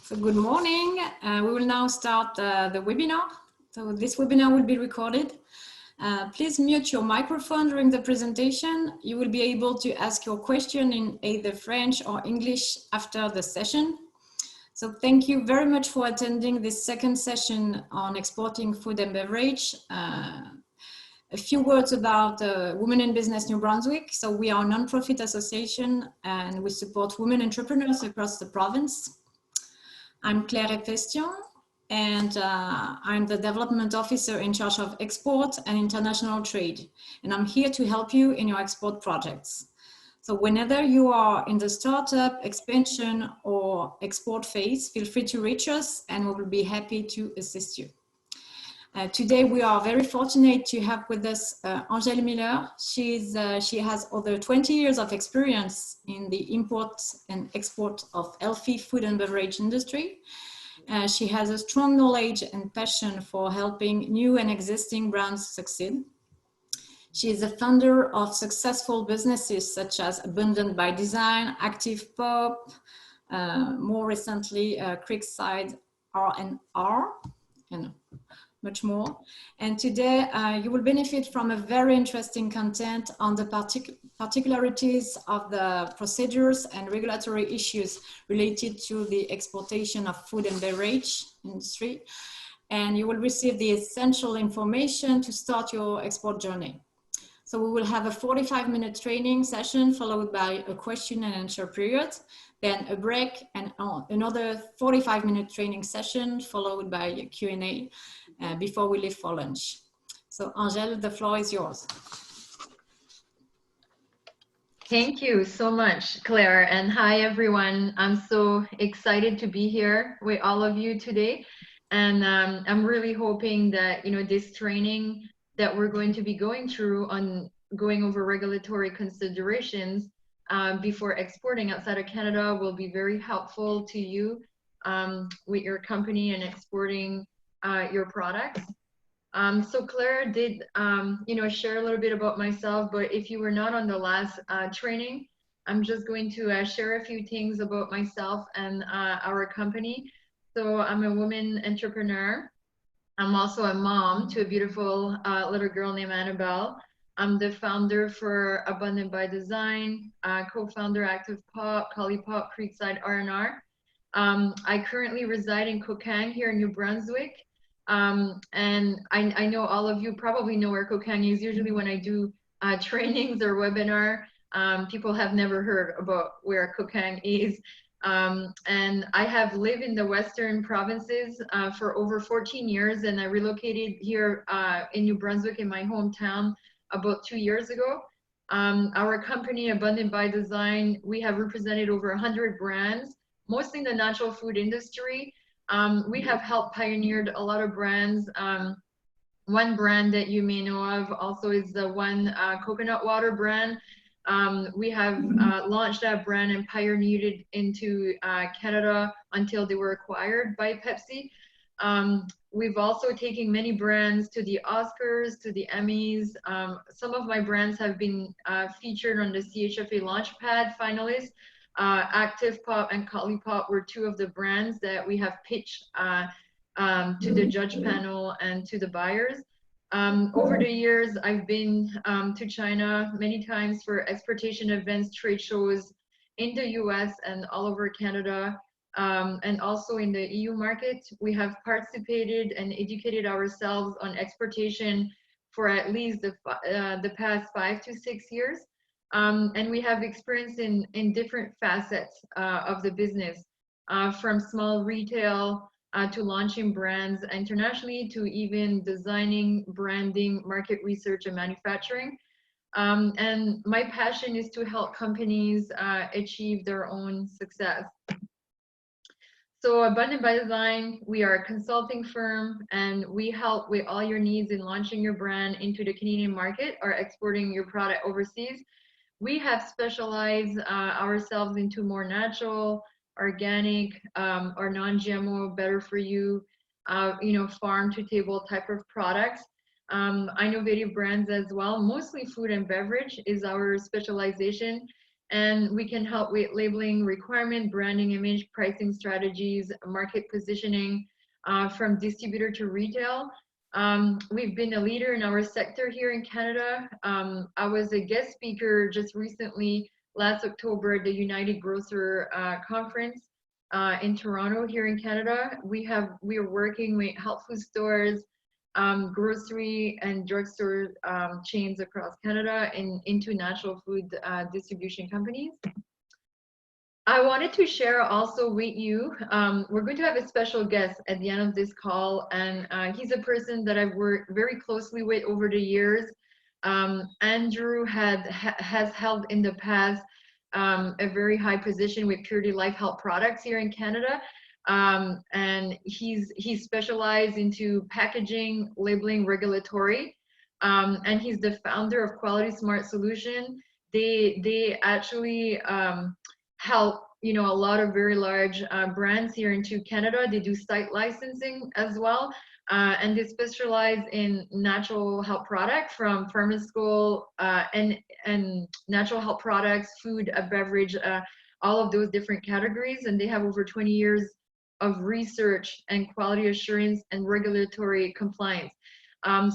So good morning. We will now start the webinar. So this webinar will be recorded. Please mute your microphone during the presentation. You will be able to ask your question in either French or English after the session. So thank you very much for attending this second session on exporting food and beverage. A few words about Women in Business New Brunswick. So we are a non-profit association and we support women entrepreneurs across the province. I'm Claire Efestion and I'm the development officer in charge of export and international trade. And I'm here to help you in your export projects. So whenever you are in the startup, expansion or export phase, feel free to reach us and we will be happy to assist you. Today we are very fortunate to have with us Angele Miller. She has over 20 years of experience in the import and export of healthy food and beverage industry. She has a strong knowledge and passion for helping new and existing brands succeed. She is a founder of successful businesses such as Abundant by Design, Active Pop, more recently Creekside R&R, and much more. And today you will benefit from a very interesting content on the particularities of the procedures and regulatory issues related to the exportation of food and beverage industry. And you will receive the essential information to start your export journey. So we will have a 45-minute training session followed by a question and answer period, then a break and another 45-minute training session followed by a Q&A before we leave for lunch. So Angele, the floor is yours. Thank you so much, Claire, and hi everyone. I'm so excited to be here with all of you today, and I'm really hoping that this training that we're going to be going through on going over regulatory considerations before exporting outside of Canada will be very helpful to you with your company and exporting your products. So Claire did, share a little bit about myself, but if you were not on the last training, I'm just going to share a few things about myself and our company. So I'm a woman entrepreneur. I'm also a mom to a beautiful little girl named Annabelle. I'm the founder for Abundant by Design, co-founder Active Pop, Collie Pop, Creekside R&R. I currently reside in Kokang here in New Brunswick. And I know all of you probably know where Kokang is. Usually when I do trainings or webinar, people have never heard about where Kokang is. And I have lived in the Western provinces for over 14 years, and I relocated here in New Brunswick in my hometown about 2 years ago. Our company, Abundant by Design, we have represented over 100 brands, mostly in the natural food industry. We have helped pioneered a lot of brands. One brand that you may know of also is the One Coconut Water brand. We have launched that brand and pioneered it into Canada until they were acquired by Pepsi. We've also taken many brands to the Oscars, to the Emmys. Some of my brands have been featured on the CHFA Launchpad finalists. Active Pop and Collie Pop were two of the brands that we have pitched to the judge panel and to the buyers. Over the years, I've been to China many times for exportation events, trade shows in the US and all over Canada, and also in the EU market. We have participated and educated ourselves on exportation for at least the past 5 to 6 years. And we have experience in different facets of the business, from small retail to launching brands internationally, to even designing, branding, market research, and manufacturing. And my passion is to help companies achieve their own success. So Abundant by Design, we are a consulting firm, and we help with all your needs in launching your brand into the Canadian market or exporting your product overseas. We have specialized ourselves into more natural, organic, or non-GMO, better for you, farm to table type of products. Innovative brands as well. Mostly food and beverage is our specialization. and we can help with labeling requirement, branding, image, pricing strategies, market positioning, from distributor to retail. We've been a leader in our sector here in Canada. I was a guest speaker just recently, last October, at the United Grocer conference in Toronto here in Canada. We are working with health food stores, grocery and drugstore chains across Canada and into natural food distribution companies. I wanted to share also with you, we're going to have a special guest at the end of this call, and he's a person that I've worked very closely with over the years. Andrew has held in the past a very high position with Purity Life Health Products here in Canada. And he's specialized into packaging, labeling, regulatory, and he's the founder of Quality Smart Solution. They actually help a lot of very large brands here into Canada. They do site licensing as well, and they specialize in natural health products from pharmaceutical and natural health products, food, beverage, all of those different categories. And they have over 20 years of research and quality assurance and regulatory compliance.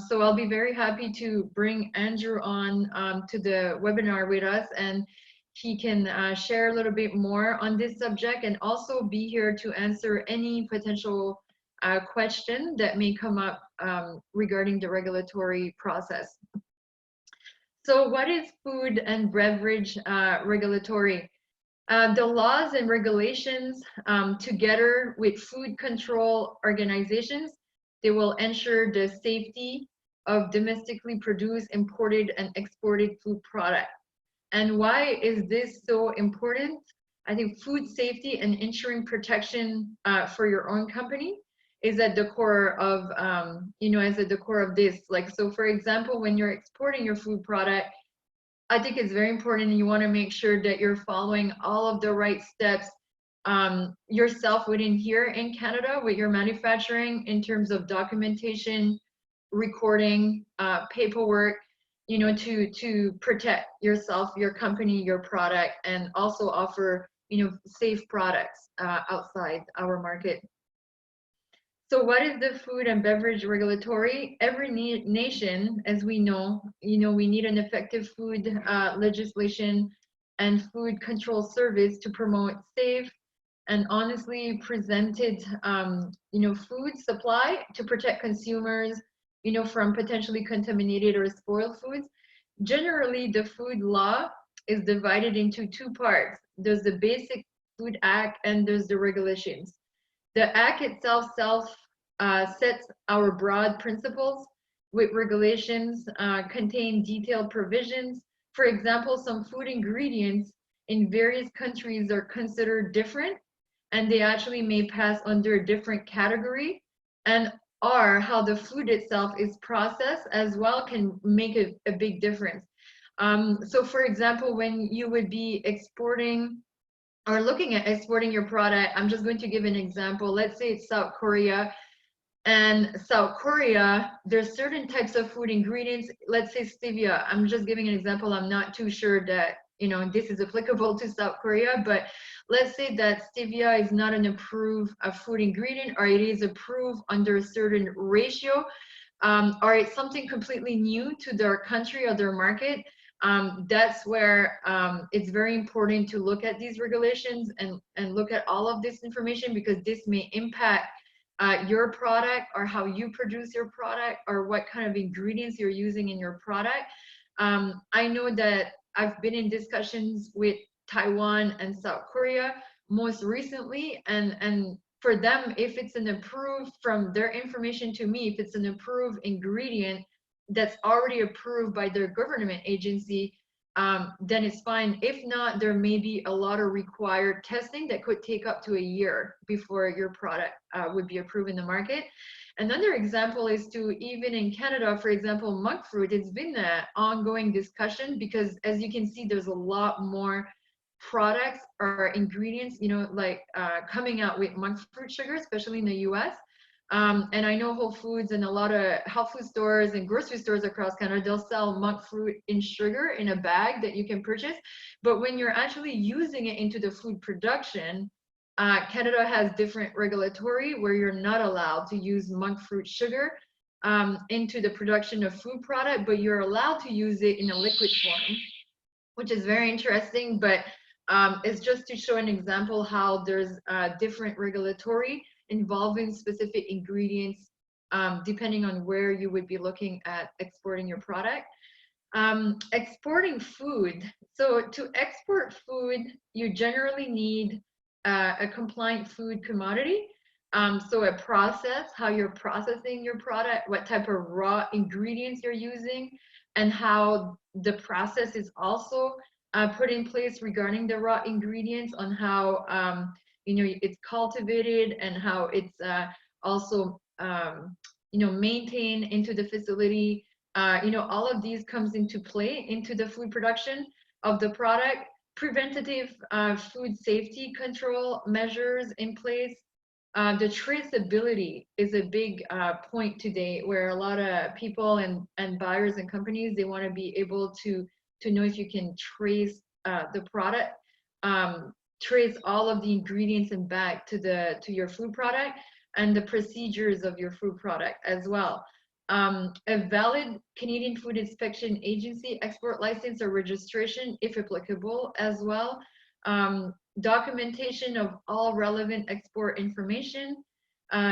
So I'll be very happy to bring Andrew on to the webinar with us, and he can share a little bit more on this subject and also be here to answer any potential question that may come up regarding the regulatory process. So what is food and beverage regulatory? The laws and regulations, together with food control organizations, they will ensure the safety of domestically produced, imported, and exported food products. And why is this so important? I think food safety and ensuring protection for your own company is at the core of, is at the core of this. Like, so for example, when you're exporting your food product, I think it's very important, and you want to make sure that you're following all of the right steps yourself within here in Canada with your manufacturing in terms of documentation, recording, paperwork, to protect yourself, your company, your product, and also offer, safe products outside our market. So what is the food and beverage regulatory? Every nation, as we know, we need an effective food legislation and food control service to promote safe and honestly presented, food supply to protect consumers, from potentially contaminated or spoiled foods. Generally, the food law is divided into two parts. There's the Basic Food Act and there's the regulations. The Act itself sets our broad principles, with regulations contain detailed provisions. For example, some food ingredients in various countries are considered different, and they actually may pass under a different category, and how the food itself is processed as well can make a big difference. So for example, when you would be exporting or looking at exporting your product, I'm just going to give an example. Let's say it's South Korea. And South Korea, there's certain types of food ingredients, let's say stevia. I'm just giving an example. I'm not too sure that, this is applicable to South Korea, but let's say that stevia is not an approved food ingredient, or it is approved under a certain ratio, or it's something completely new to their country or their market. That's where it's very important to look at these regulations and look at all of this information, because this may impact your product, or how you produce your product, or what kind of ingredients you're using in your product. I know that I've been in discussions with Taiwan and South Korea most recently, and for them, if it's an approved, from their information to me, if it's an approved ingredient that's already approved by their government agency, then it's fine. If not, there may be a lot of required testing that could take up to a year before your product would be approved in the market. Another example is to, even in Canada, for example, monk fruit, it's been an ongoing discussion, because as you can see, there's a lot more products or ingredients, coming out with monk fruit sugar, especially in the US. And I know Whole Foods and a lot of health food stores and grocery stores across Canada, they'll sell monk fruit in sugar in a bag that you can purchase. But when you're actually using it into the food production, Canada has different regulatory where you're not allowed to use monk fruit sugar into the production of food product, but you're allowed to use it in a liquid form, which is very interesting. But it's just to show an example how there's different regulatory involving specific ingredients depending on where you would be looking at exporting your product. Exporting food. So to export food, you generally need a compliant food commodity. So a process, how you're processing your product, what type of raw ingredients you're using, and how the process is also put in place regarding the raw ingredients on how it's cultivated and how it's also maintained into the facility. All of these comes into play into the food production of the product. Preventative food safety control measures in place. The traceability is a big point today, where a lot of people and buyers and companies, they want to be able to know if you can trace the product, trace all of the ingredients and back to your food product, and the procedures of your food product as well. A valid Canadian Food Inspection Agency export license or registration, if applicable, as well. Documentation of all relevant export information.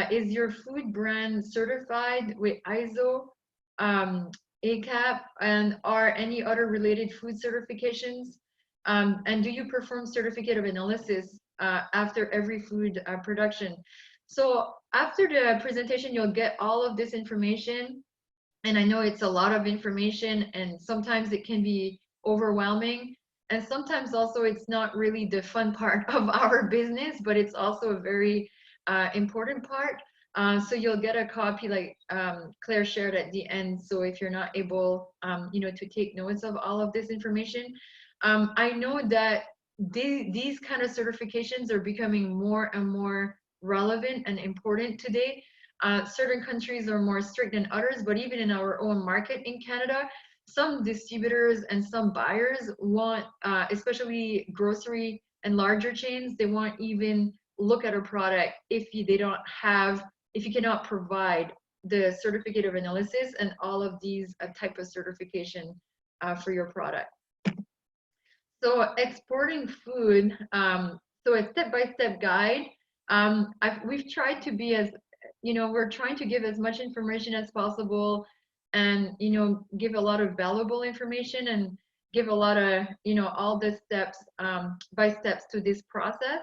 Is your food brand certified with ISO, ACAP, and are any other related food certifications? And do you perform certificate of analysis after every food production? So after the presentation, you'll get all of this information. And I know it's a lot of information, and sometimes it can be overwhelming. And sometimes also it's not really the fun part of our business, but it's also a very important part. So you'll get a copy like Claire shared at the end. So if you're not able, to take notes of all of this information, I know that these kind of certifications are becoming more and more relevant and important today. Certain countries are more strict than others, but even in our own market in Canada, some distributors and some buyers want, especially grocery and larger chains, they won't even look at a product if if you cannot provide the certificate of analysis and all of these type of certification for your product. So exporting food, so a step-by-step guide. We've tried to be as, we're trying to give as much information as possible, and give a lot of valuable information, and give a lot of all the steps by steps to this process.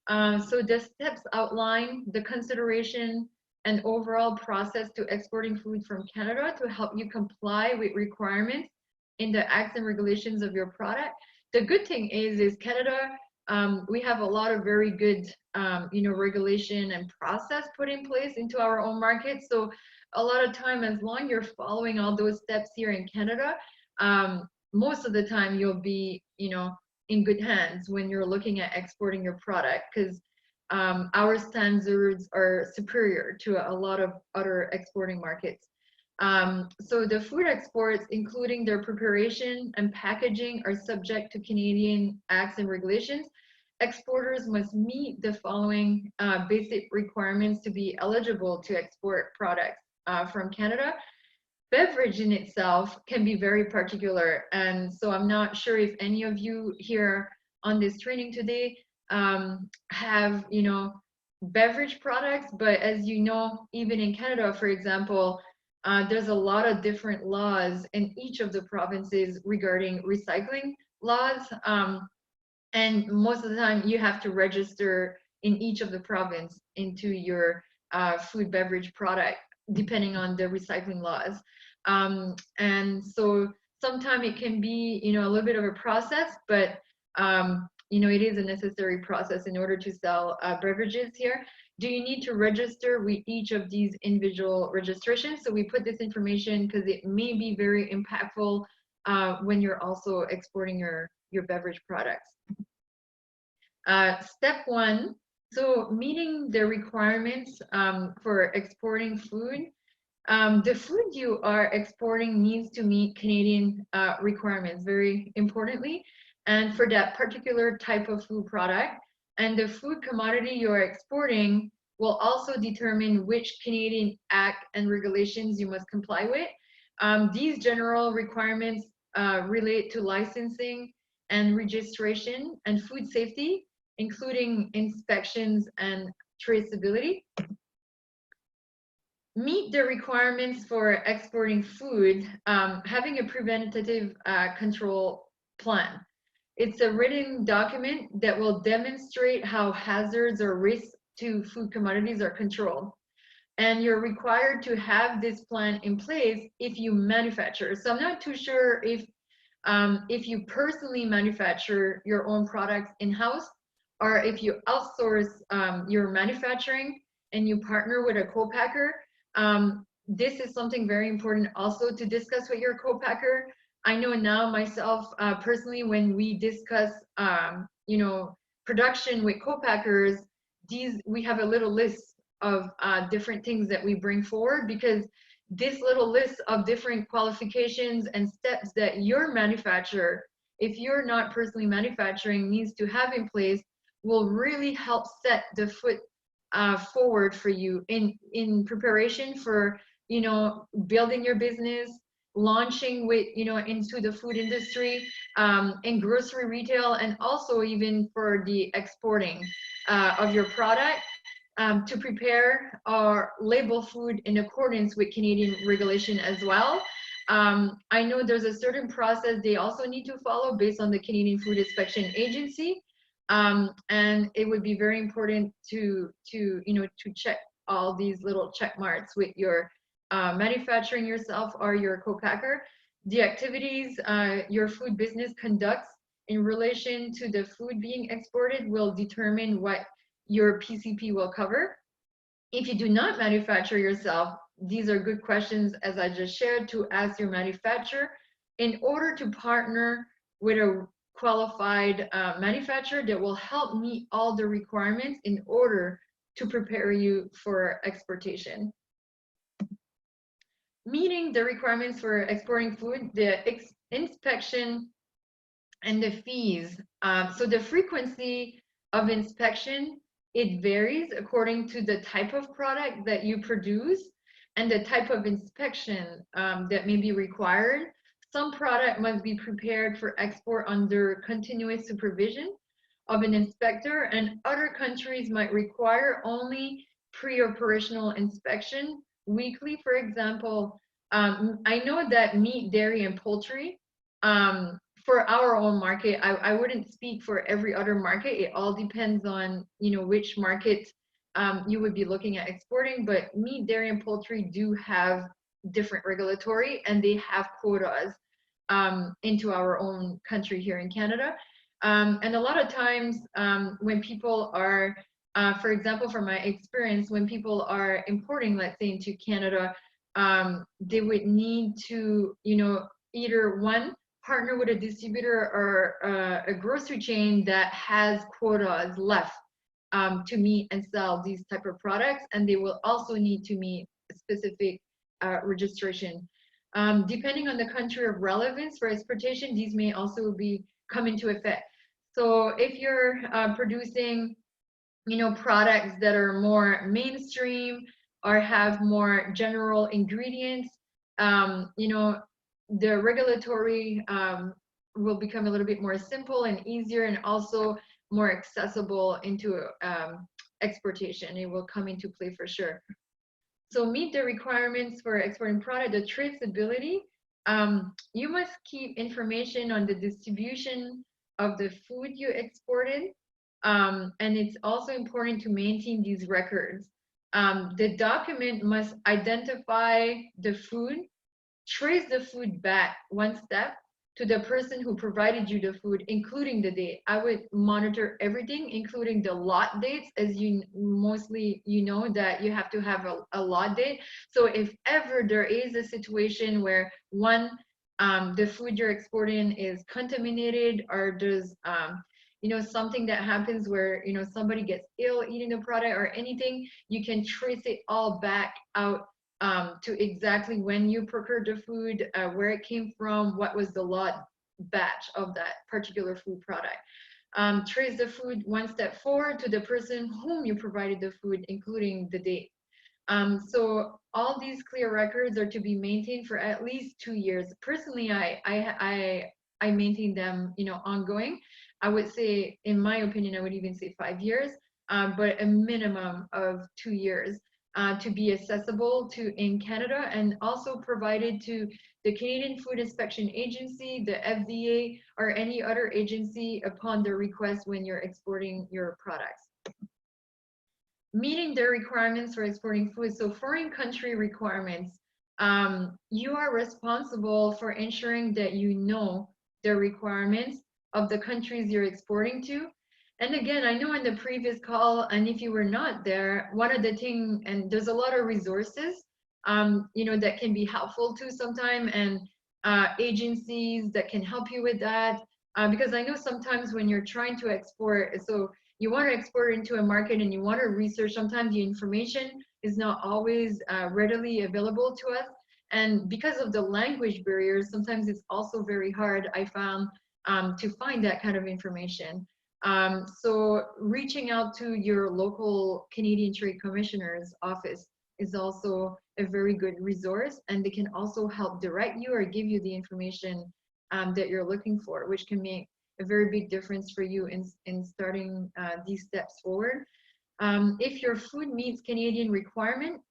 So the steps outline the consideration and overall process to exporting food from Canada to help you comply with requirements in the acts and regulations of your product. The good thing is Canada, we have a lot of very good, regulation and process put in place into our own market. So a lot of time, as long you're following all those steps here in Canada, most of the time you'll be, in good hands when you're looking at exporting your product, because our standards are superior to a lot of other exporting markets. So the food exports, including their preparation and packaging, are subject to Canadian acts and regulations. Exporters must meet the following basic requirements to be eligible to export products from Canada. Beverage in itself can be very particular, and so I'm not sure if any of you here on this training today have, beverage products, but as you know, even in Canada, for example, there's a lot of different laws in each of the provinces regarding recycling laws. And most of the time you have to register in each of the province into your food beverage product, depending on the recycling laws. And so sometimes it can be, a little bit of a process, but it is a necessary process in order to sell beverages here. Do you need to register with each of these individual registrations? So we put this information because it may be very impactful when you're also exporting your beverage products. Step one, So meeting the requirements for exporting food, the food you are exporting needs to meet Canadian requirements, very importantly, and for that particular type of food product. And the food commodity you're exporting will also determine which Canadian Act and regulations you must comply with. These general requirements relate to licensing and registration and food safety, including inspections and traceability. Meet the requirements for exporting food, having a preventative control plan. It's a written document that will demonstrate how hazards or risks to food commodities are controlled. And you're required to have this plan in place if you manufacture. So I'm not too sure if you personally manufacture your own products in-house, or if you outsource your manufacturing and you partner with a co-packer. This is something very important also to discuss with your co-packer. I know now myself personally, when we discuss production with co-packers, we have a little list of different things that we bring forward, because this little list of different qualifications and steps that your manufacturer, if you're not personally manufacturing, needs to have in place will really help set the foot forward for you in preparation for building your business, launching with into the food industry, in grocery retail, and also even for the exporting of your product. To prepare or label food in accordance with Canadian regulation as well. I know there's a certain process they also need to follow based on the Canadian Food Inspection Agency, and it would be very important to check all these little check marks with your manufacturing yourself or your co-packer. The activities your food business conducts in relation to the food being exported will determine what your PCP will cover. If you do not manufacture yourself, these are good questions, as I just shared, to ask your manufacturer in order to partner with a qualified manufacturer that will help meet all the requirements in order to prepare you for exportation. Meeting the requirements for exporting food, the inspection and the fees. So the frequency of inspection, it varies according to the type of product that you produce and the type of inspection that may be required. Some product must be prepared for export under continuous supervision of an inspector, and other countries might require only pre-operational inspection weekly. For example, I know that meat, dairy, and poultry, for our own market, I wouldn't speak for every other market. It all depends on which market you would be looking at exporting. But meat, dairy, and poultry do have different regulatory, and they have quotas into our own country here in Canada. And a lot of times when people are, for example, from my experience, when people are importing, let's say, into Canada, they would need to either one, partner with a distributor or a grocery chain that has quotas left to meet and sell these type of products, and they will also need to meet specific registration. Depending on the country of relevance for exportation, these may also come into effect. So if you're producing products that are more mainstream or have more general ingredients, the regulatory will become a little bit more simple and easier, and also more accessible into exportation. It will come into play for sure. So meet the requirements for exporting product, the traceability. You must keep information on the distribution of the food you exported. And it's also important to maintain these records. The document must identify the food, trace the food back one step to the person who provided you the food, including the date. I would monitor everything, including the lot dates, as you mostly know that you have to have a lot date. So if ever there is a situation where the food you're exporting is contaminated, or there's something that happens where, somebody gets ill eating the product or anything, you can trace it all back out to exactly when you procured the food, where it came from, what was the lot batch of that particular food product. Trace the food one step forward to the person whom you provided the food, including the date. So all these clear records are to be maintained for at least 2 years. Personally, I maintain them, ongoing. I would say, in my opinion, I would even say 5 years, but a minimum of 2 years to be accessible to in Canada, and also provided to the Canadian Food Inspection Agency, the FDA, or any other agency upon their request when you're exporting your products. Meeting the requirements for exporting food. So foreign country requirements, you are responsible for ensuring that you know the requirements of the countries you're exporting to. And again, I know in the previous call, and if you were not there, one of the things, and there's a lot of resources, that can be helpful too sometime, and agencies that can help you with that. Because I know sometimes when you're trying to export, so you want to export into a market and you want to research, sometimes the information is not always readily available to us. And because of the language barriers, sometimes it's also very hard, I found, to find that kind of information. So reaching out to your local Canadian Trade Commissioner's office is also a very good resource, and they can also help direct you or give you the information that you're looking for, which can make a very big difference for you in starting these steps forward. If your food meets Canadian requirement,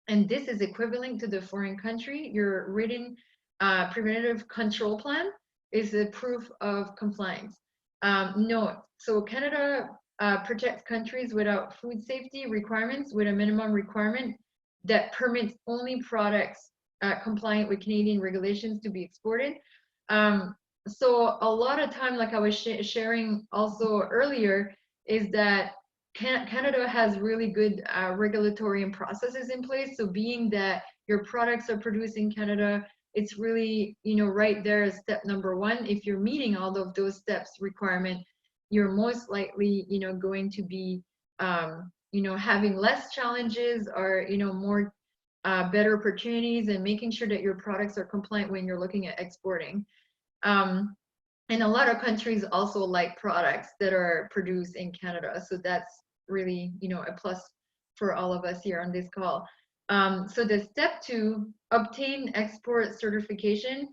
and this is equivalent to the foreign country, your written preventative control plan is a proof of compliance. No, so Canada protects countries without food safety requirements with a minimum requirement that permits only products compliant with Canadian regulations to be exported. So a lot of time, like I was sharing also earlier, is that Canada has really good regulatory and processes in place. So being that your products are produced in Canada, it's really, right there is step number one. If you're meeting all of those steps requirement, you're most likely, going to be, having less challenges, or, more better opportunities, and making sure that your products are compliant when you're looking at exporting. And a lot of countries also like products that are produced in Canada. So that's really, a plus for all of us here on this call. So the step 2, obtain export certification.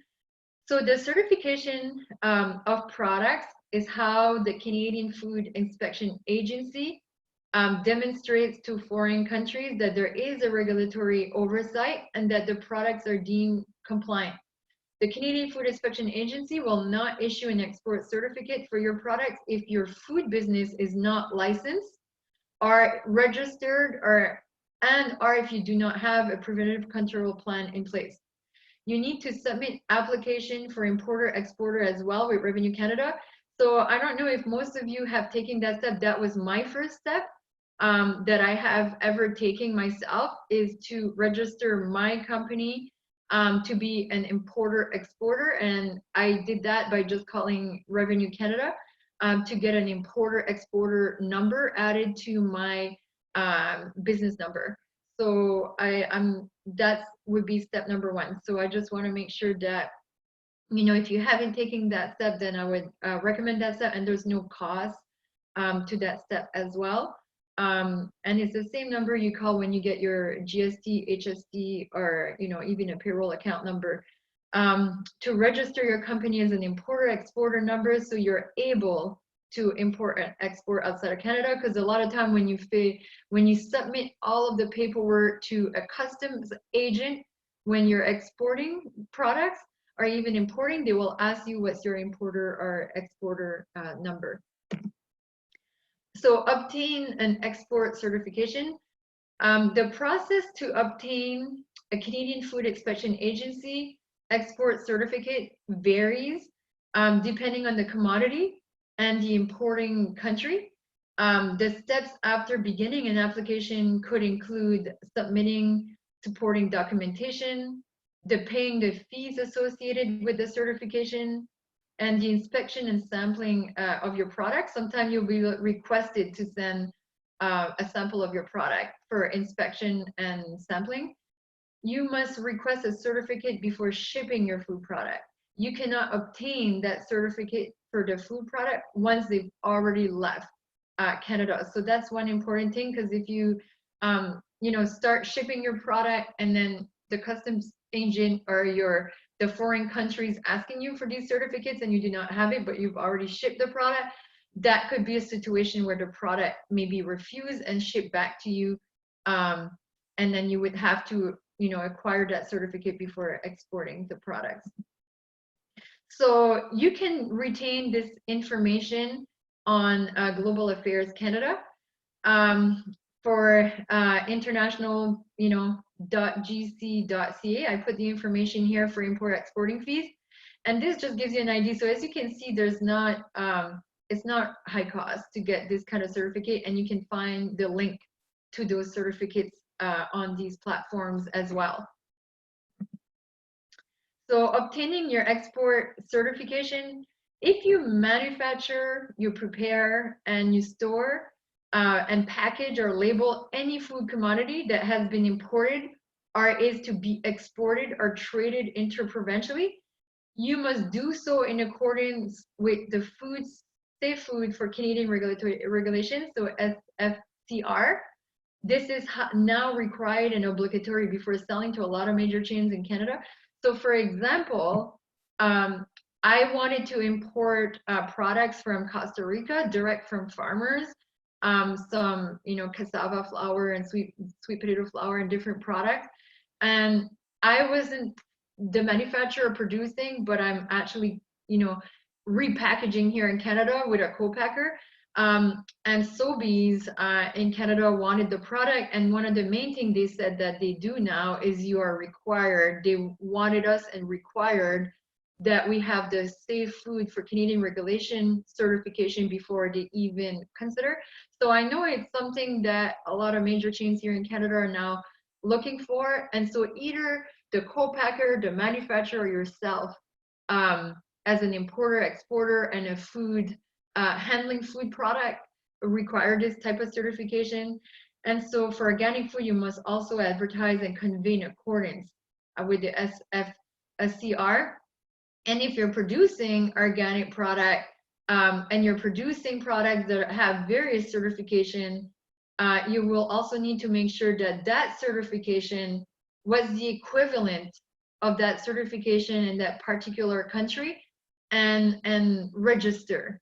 So the certification of products is how the Canadian Food Inspection Agency demonstrates to foreign countries that there is a regulatory oversight and that the products are deemed compliant. The Canadian Food Inspection Agency will not issue an export certificate for your products if your food business is not licensed or registered, or if you do not have a preventative control plan in place. You need to submit application for importer-exporter as well with Revenue Canada. So I don't know if most of you have taken that step. That was my first step that I have ever taken myself, is to register my company to be an importer-exporter. And I did that by just calling Revenue Canada to get an importer-exporter number added to my business number. So that would be step number 1. So I just want to make sure that, if you haven't taken that step, then I would recommend that step, and there's no cost to that step as well. And it's the same number you call when you get your GST, HST, or even a payroll account number to register your company as an importer-exporter number, so you're able to import and export outside of Canada. Because a lot of time when you submit all of the paperwork to a customs agent when you're exporting products or even importing, they will ask you what's your importer or exporter number. So obtain an export certification. The process to obtain a Canadian Food Inspection Agency export certificate varies depending on the commodity and the importing country. The steps after beginning an application could include submitting supporting documentation, paying the fees associated with the certification, and the inspection and sampling of your product. Sometimes you'll be requested to send a sample of your product for inspection and sampling. You must request a certificate before shipping your food product. You cannot obtain that certificate for the food product once they've already left Canada. So that's one important thing, because if you start shipping your product and then the customs agent or the foreign countries asking you for these certificates and you do not have it, but you've already shipped the product, that could be a situation where the product may be refused and shipped back to you, and then you would have to acquire that certificate before exporting the products. So you can retain this information on Global Affairs Canada. For international, .gc.ca, I put the information here for import exporting fees, and this just gives you an idea. So as you can see, there's not it's not high cost to get this kind of certificate, and you can find the link to those certificates on these platforms as well. So obtaining your export certification, if you manufacture, you prepare, and you store and package or label any food commodity that has been imported or is to be exported or traded interprovincially, you must do so in accordance with the Safe Food for Canadian Regulatory Regulations, so SFCR. This is now required and obligatory before selling to a lot of major chains in Canada. So for example, I wanted to import products from Costa Rica, direct from farmers, some cassava flour and sweet potato flour and different products. And I wasn't the manufacturer producing, but I'm actually repackaging here in Canada with a co-packer. And Sobeys in Canada wanted the product, and one of the main things they said that they do now is you are required. They wanted us and required that we have the Safe Food for Canadian Regulation certification before they even consider. So I know it's something that a lot of major chains here in Canada are now looking for. And so either the co-packer, the manufacturer, or yourself as an importer, exporter, and a food handling food product require this type of certification. And so for organic food, you must also advertise and convey in accordance with the SFCR. And if you're producing organic product and you're producing products that have various certification, you will also need to make sure that that certification was the equivalent of that certification in that particular country, and register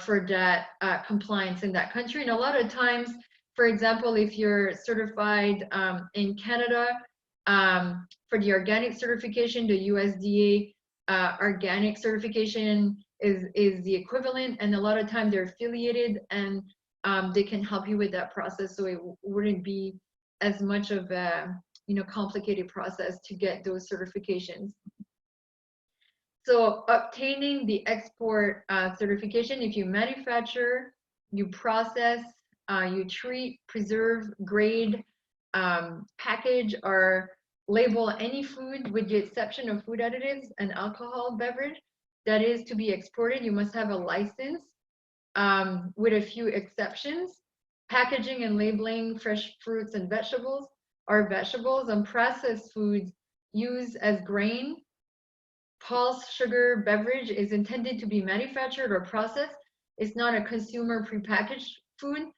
for that compliance in that country. And a lot of times, for example, if you're certified in Canada for the organic certification, the USDA organic certification is the equivalent, and a lot of time they're affiliated, and they can help you with that process, so it wouldn't be as much of a complicated process to get those certifications. So obtaining the export certification, if you manufacture, you process, you treat, preserve, grade, package, or label any food with the exception of food additives and alcohol beverage that is to be exported, you must have a license with a few exceptions. Packaging and labeling fresh fruits and vegetables, or vegetables and processed foods used as grain, pulse sugar beverage is intended to be manufactured or processed. It's not a consumer prepackaged food.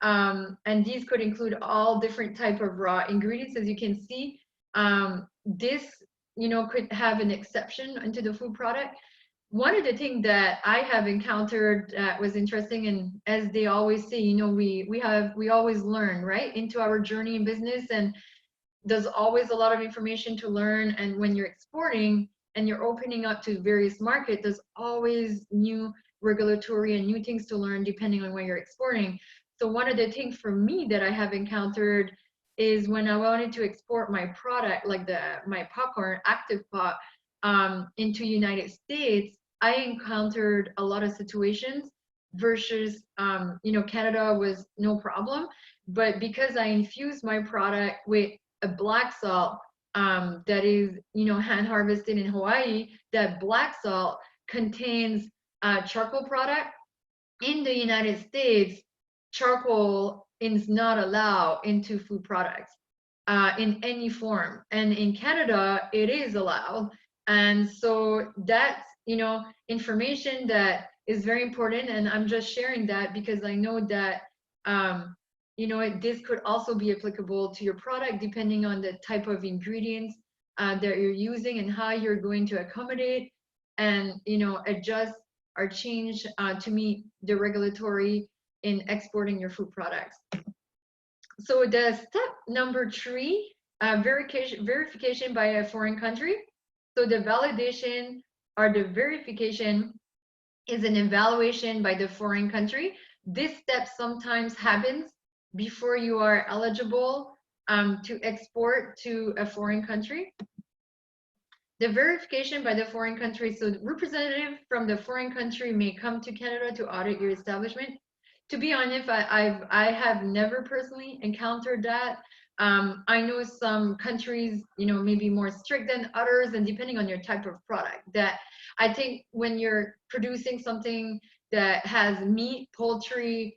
And these could include all different type of raw ingredients. As you can see, this could have an exception into the food product. One of the things that I have encountered that was interesting, and as they always say, we always learn, right, into our journey in business, and there's always a lot of information to learn. And when you're exporting and you're opening up to various markets, there's always new regulatory and new things to learn depending on where you're exporting. So one of the things for me that I have encountered is when I wanted to export my product, like my popcorn active pot, into United States, I encountered a lot of situations versus, Canada was no problem. But because I infused my product with a black salt that is, hand harvested in Hawaii, that black salt contains charcoal product. In the United States, charcoal is not allowed into food products in any form, and in Canada it is allowed. And so that's, you know, information that is very important, and I'm just sharing that because I know that you know, this could also be applicable to your product depending on the type of ingredients that you're using and how you're going to accommodate and, you know, adjust or change to meet the regulatory in exporting your food products. So the step number 3, verification by a foreign country. So the validation or the verification is an evaluation by the foreign country. This step sometimes happens before you are eligible to export to a foreign country. The verification by the foreign country, so the representative from the foreign country may come to Canada to audit your establishment. To be honest, I have never personally encountered that. I know some countries, you know, maybe more strict than others, and depending on your type of product. That I think when you're producing something that has meat, poultry,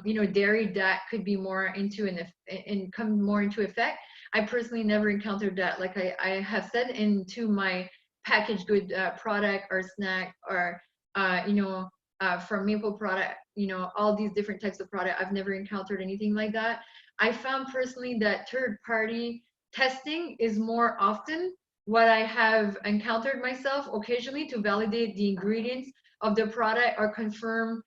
you know, dairy, that could be more into and come more into effect. I personally never encountered that. Like I have said, into my packaged good product or snack or you know, from maple product, you know, all these different types of product, I've never encountered anything like that. I found personally that third party testing is more often what I have encountered myself occasionally to validate the ingredients of the product or confirm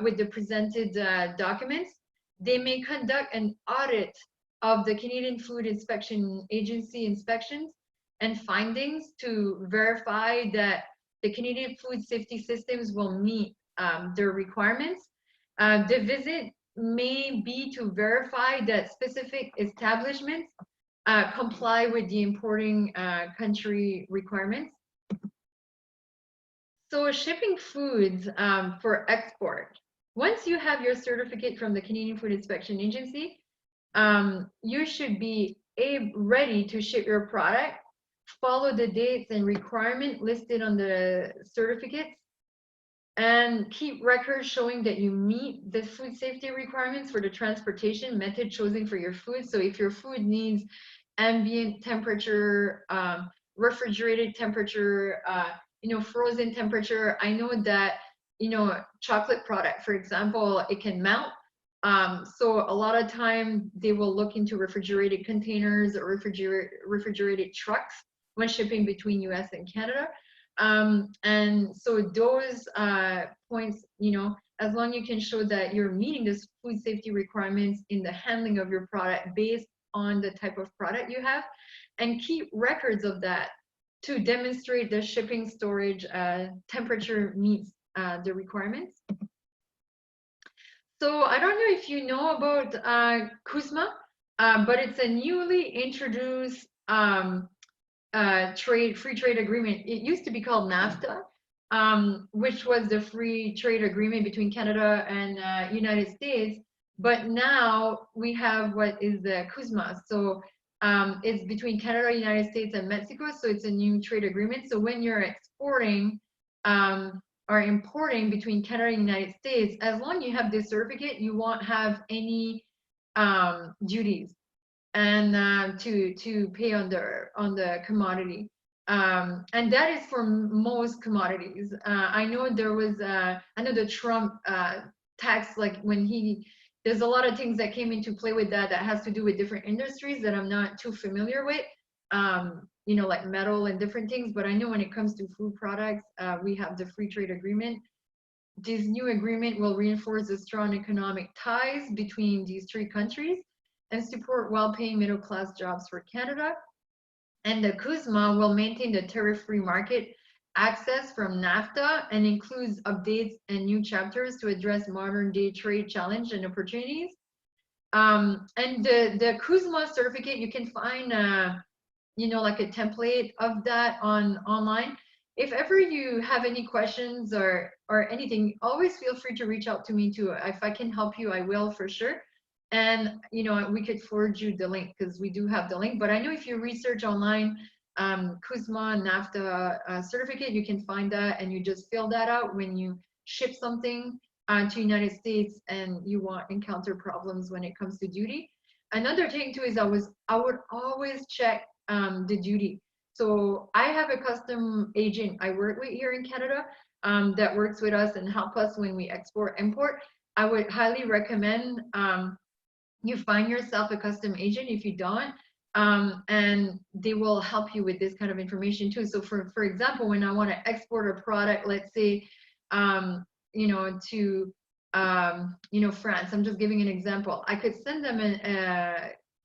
with the presented documents. They may conduct an audit of the Canadian Food Inspection Agency inspections and findings to verify that the Canadian food safety systems will meet their requirements. The visit may be to verify that specific establishments comply with the importing country requirements. So shipping foods for export. Once you have your certificate from the Canadian Food Inspection Agency, you should be ready to ship your product. Follow the dates and requirements listed on the certificates, and keep records showing that you meet the food safety requirements for the transportation method chosen for your food. So if your food needs ambient temperature, refrigerated temperature, you know, frozen temperature, I know that, you know, chocolate product, for example, it can melt. So a lot of time they will look into refrigerated containers or refrigerated trucks when shipping between US and Canada. And so those points, you know, as long as you can show that you're meeting the food safety requirements in the handling of your product based on the type of product you have, and keep records of that to demonstrate the shipping storage temperature meets the requirements. So I don't know if you know about CUSMA, but it's a newly introduced free trade agreement. It used to be called NAFTA, which was the free trade agreement between Canada and United States. But now we have what is the CUSMA. So it's between Canada, United States, and Mexico. So it's a new trade agreement. So when you're exporting or importing between Canada and United States, as long as you have this certificate, you won't have any duties and to pay on the commodity. And that is for most commodities. I know there was I know the Trump tax, like when there's a lot of things that came into play with that has to do with different industries that I'm not too familiar with, you know, like metal and different things. But I know when it comes to food products, we have the free trade agreement. This new agreement will reinforce the strong economic ties between these three countries and support well-paying middle-class jobs for Canada. And the CUSMA will maintain the tariff-free market access from NAFTA and includes updates and new chapters to address modern-day trade challenge and opportunities. And the CUSMA certificate, you can find, you know, like a template of that online. If ever you have any questions or anything, always feel free to reach out to me too. If I can help you, I will for sure. And, you know, we could forward you the link because we do have the link. But I know if you research online, CUSMA NAFTA certificate. You can find that, and you just fill that out when you ship something to United States and you encounter problems when it comes to duty. Another thing too is I would always check the duty. So I have a custom agent I work with here in Canada that works with us and help us when we export import. I would highly recommend you find yourself a custom agent if you don't, and they will help you with this kind of information too. So for example, when I want to export a product, let's say to France, I'm just giving an example. I could send them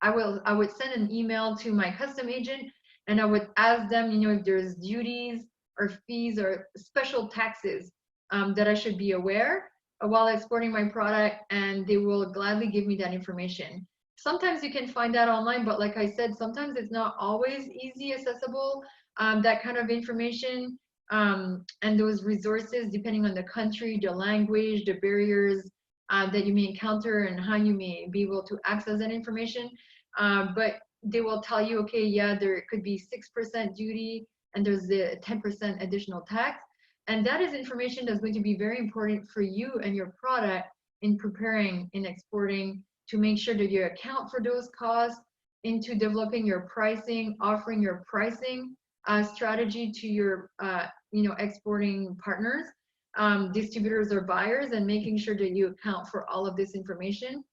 I would send an email to my custom agent, and I would ask them, if there's duties or fees or special taxes that I should be aware while exporting my product, and they will gladly give me that information. Sometimes you can find that online, but like I said, sometimes it's not always easy accessible, that kind of information, and those resources, depending on the country, the language, the barriers that you may encounter, and how you may be able to access that information. But they will tell you, okay, yeah, there could be 6% duty, and there's the 10% additional tax. And that is information that's going to be very important for you and your product in preparing, in exporting, to make sure that you account for those costs into developing your pricing, offering your pricing strategy to your exporting partners, distributors or buyers, and making sure that you account for all of this information,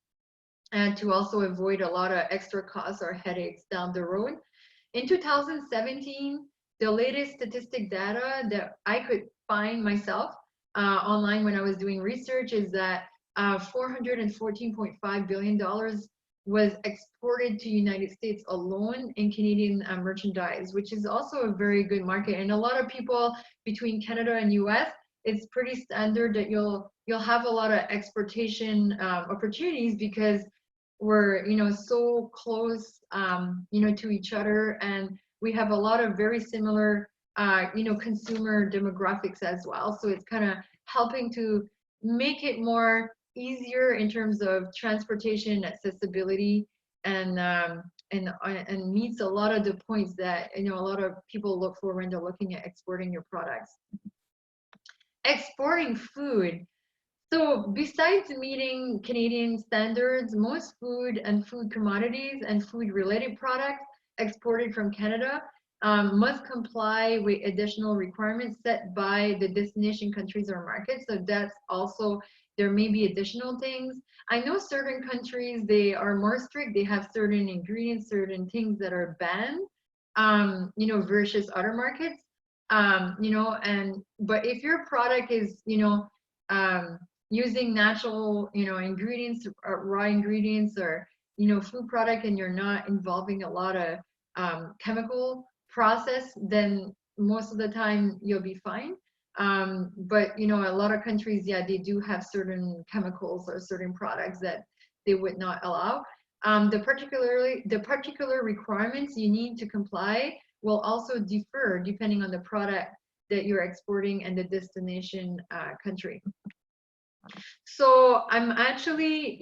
and to also avoid a lot of extra costs or headaches down the road. In 2017, the latest statistic data that I could find myself online when I was doing research is that $414.5 billion was exported to United States alone in Canadian merchandise, which is also a very good market. And a lot of people between Canada and US, it's pretty standard that you'll have a lot of exportation opportunities, because we're so close to each other, and we have a lot of very similar consumer demographics as well. So it's kind of helping to make it more easier in terms of transportation accessibility, and meets a lot of the points that a lot of people look for when they're looking at exporting your products. Exporting food. So besides meeting Canadian standards, most food and food commodities and food-related products exported from Canada must comply with additional requirements set by the destination countries or markets. So that's also, there may be additional things. I know certain countries, they are more strict. They have certain ingredients, certain things that are banned, versus other markets. But if your product is, using natural, ingredients, raw ingredients, or, food product, and you're not involving a lot of chemical process, then most of the time you'll be fine. But, a lot of countries, yeah, they do have certain chemicals or certain products that they would not allow. The particular requirements you need to comply will also differ depending on the product that you're exporting and the destination country. So I'm actually,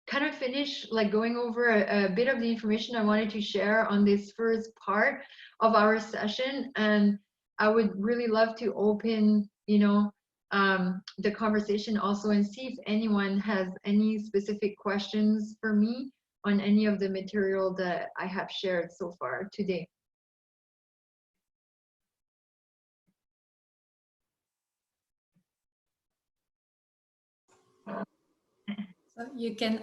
kind of finished going over a bit of the information I wanted to share on this first part of our session. And I would really love to open, the conversation also, and see if anyone has any specific questions for me on any of the material that I have shared so far today. So you can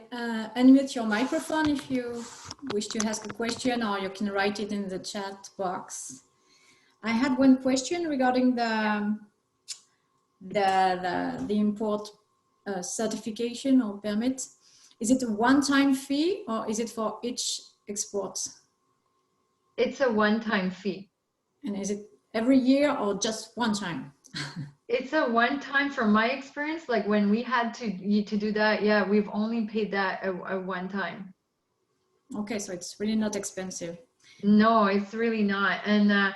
unmute your microphone if you wish to ask a question, or you can write it in the chat box. I had one question regarding the import certification or permit. Is it a one-time fee, or is it for each export? It's a one-time fee. And is it every year or just one time? It's a one-time. From my experience, like when we had to do that, yeah, we've only paid that a one time. Okay, so it's really not expensive. No, it's really not. And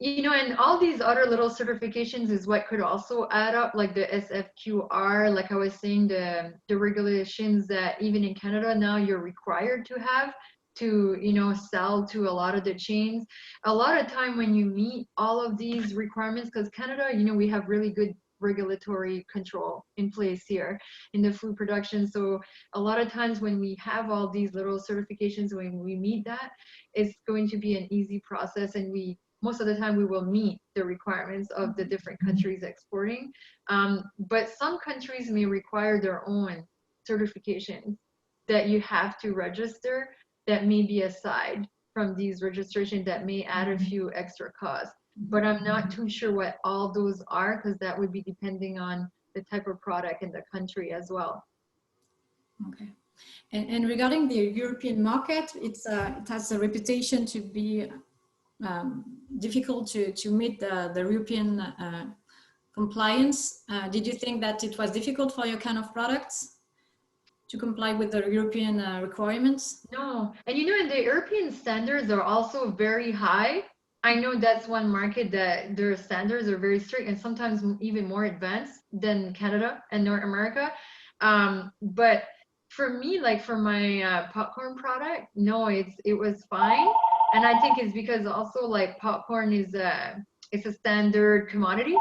and all these other little certifications is what could also add up, like the SFQR, like I was saying, the regulations that even in Canada now you're required to have to, you know, sell to a lot of the chains. A lot of time when you meet all of these requirements, because Canada, you know, we have really good regulatory control in place here in the food production. So a lot of times when we have all these little certifications, when we meet that, it's going to be an easy process, and most of the time we will meet the requirements of the different countries exporting. But some countries may require their own certifications that you have to register, that may be aside from these registrations, that may add a few extra costs. But I'm not too sure what all those are, because that would be depending on the type of product in the country as well. Okay. And regarding the European market, it has a reputation to be difficult to meet the European compliance. Did you think that it was difficult for your kind of products to comply with the European requirements? No, and you know, and the European standards are also very high. I know that's one market that their standards are very strict and sometimes even more advanced than Canada and North America. But for me, like for my popcorn product, no, it was fine. And I think it's because also like popcorn is it's a standard commodity,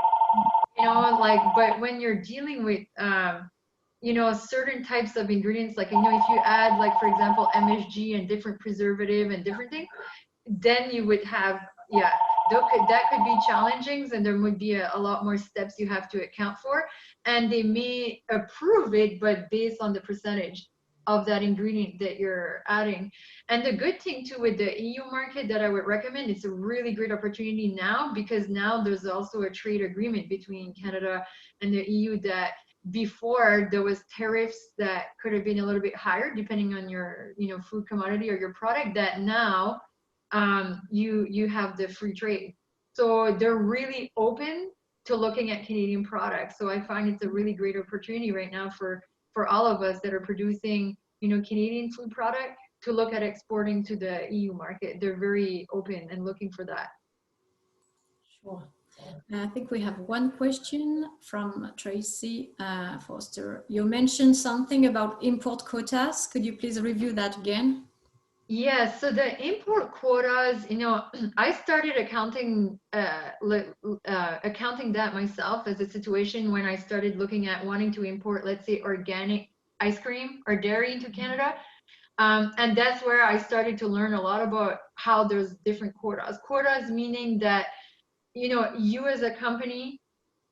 you know, like, but when you're dealing with you know, certain types of ingredients, like, you know, if you add, like, for example, MSG and different preservative and different things, then you would have, yeah, that could be challenging, and there would be a lot more steps you have to account for. And they may approve it, but based on the percentage of that ingredient that you're adding. And the good thing too with the EU market that I would recommend, it's a really great opportunity now, because now there's also a trade agreement between Canada and the EU that before there was tariffs that could have been a little bit higher depending on your, you know, food commodity or your product, that now you have the free trade. So they're really open to looking at Canadian products. So I find it's a really great opportunity right now for all of us that are producing, you know, Canadian food product, to look at exporting to the EU market. They're very open and looking for that. Sure. I think we have one question from Tracy Foster. You mentioned something about import quotas. Could you please review that again? Yes, so the import quotas, you know, I started accounting that myself as a situation when I started looking at wanting to import, let's say, organic ice cream or dairy into Canada. And that's where I started to learn a lot about how there's different quotas. Quotas meaning that, you know, you as a company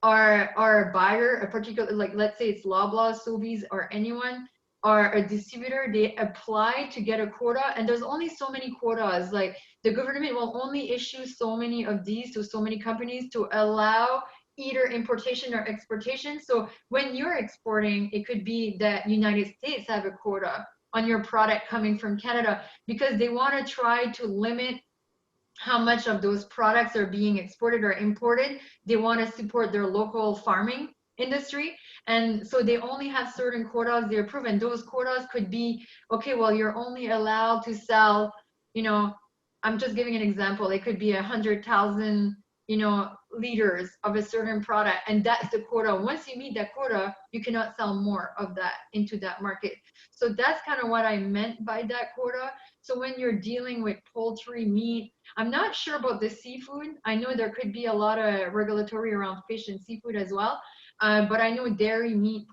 are a buyer, a particular, like, let's say it's Loblaw, Sobeys, or anyone, or a distributor, they apply to get a quota, and there's only so many quotas. Like, the government will only issue so many of these to so many companies to allow either importation or exportation. So when you're exporting, it could be that United States have a quota on your product coming from Canada, because they want to try to limit how much of those products are being exported or imported. They want to support their local farming industry. And so they only have certain quotas they approve. And those quotas could be, okay, well, you're only allowed to sell, you know, I'm just giving an example. It could be 100,000, you know, liters of a certain product. And that's the quota. Once you meet that quota, you cannot sell more of that into that market. So that's kind of what I meant by that quota. So when you're dealing with poultry, meat, I'm not sure about the seafood. I know there could be a lot of regulatory around fish and seafood as well. But I know dairy, meat,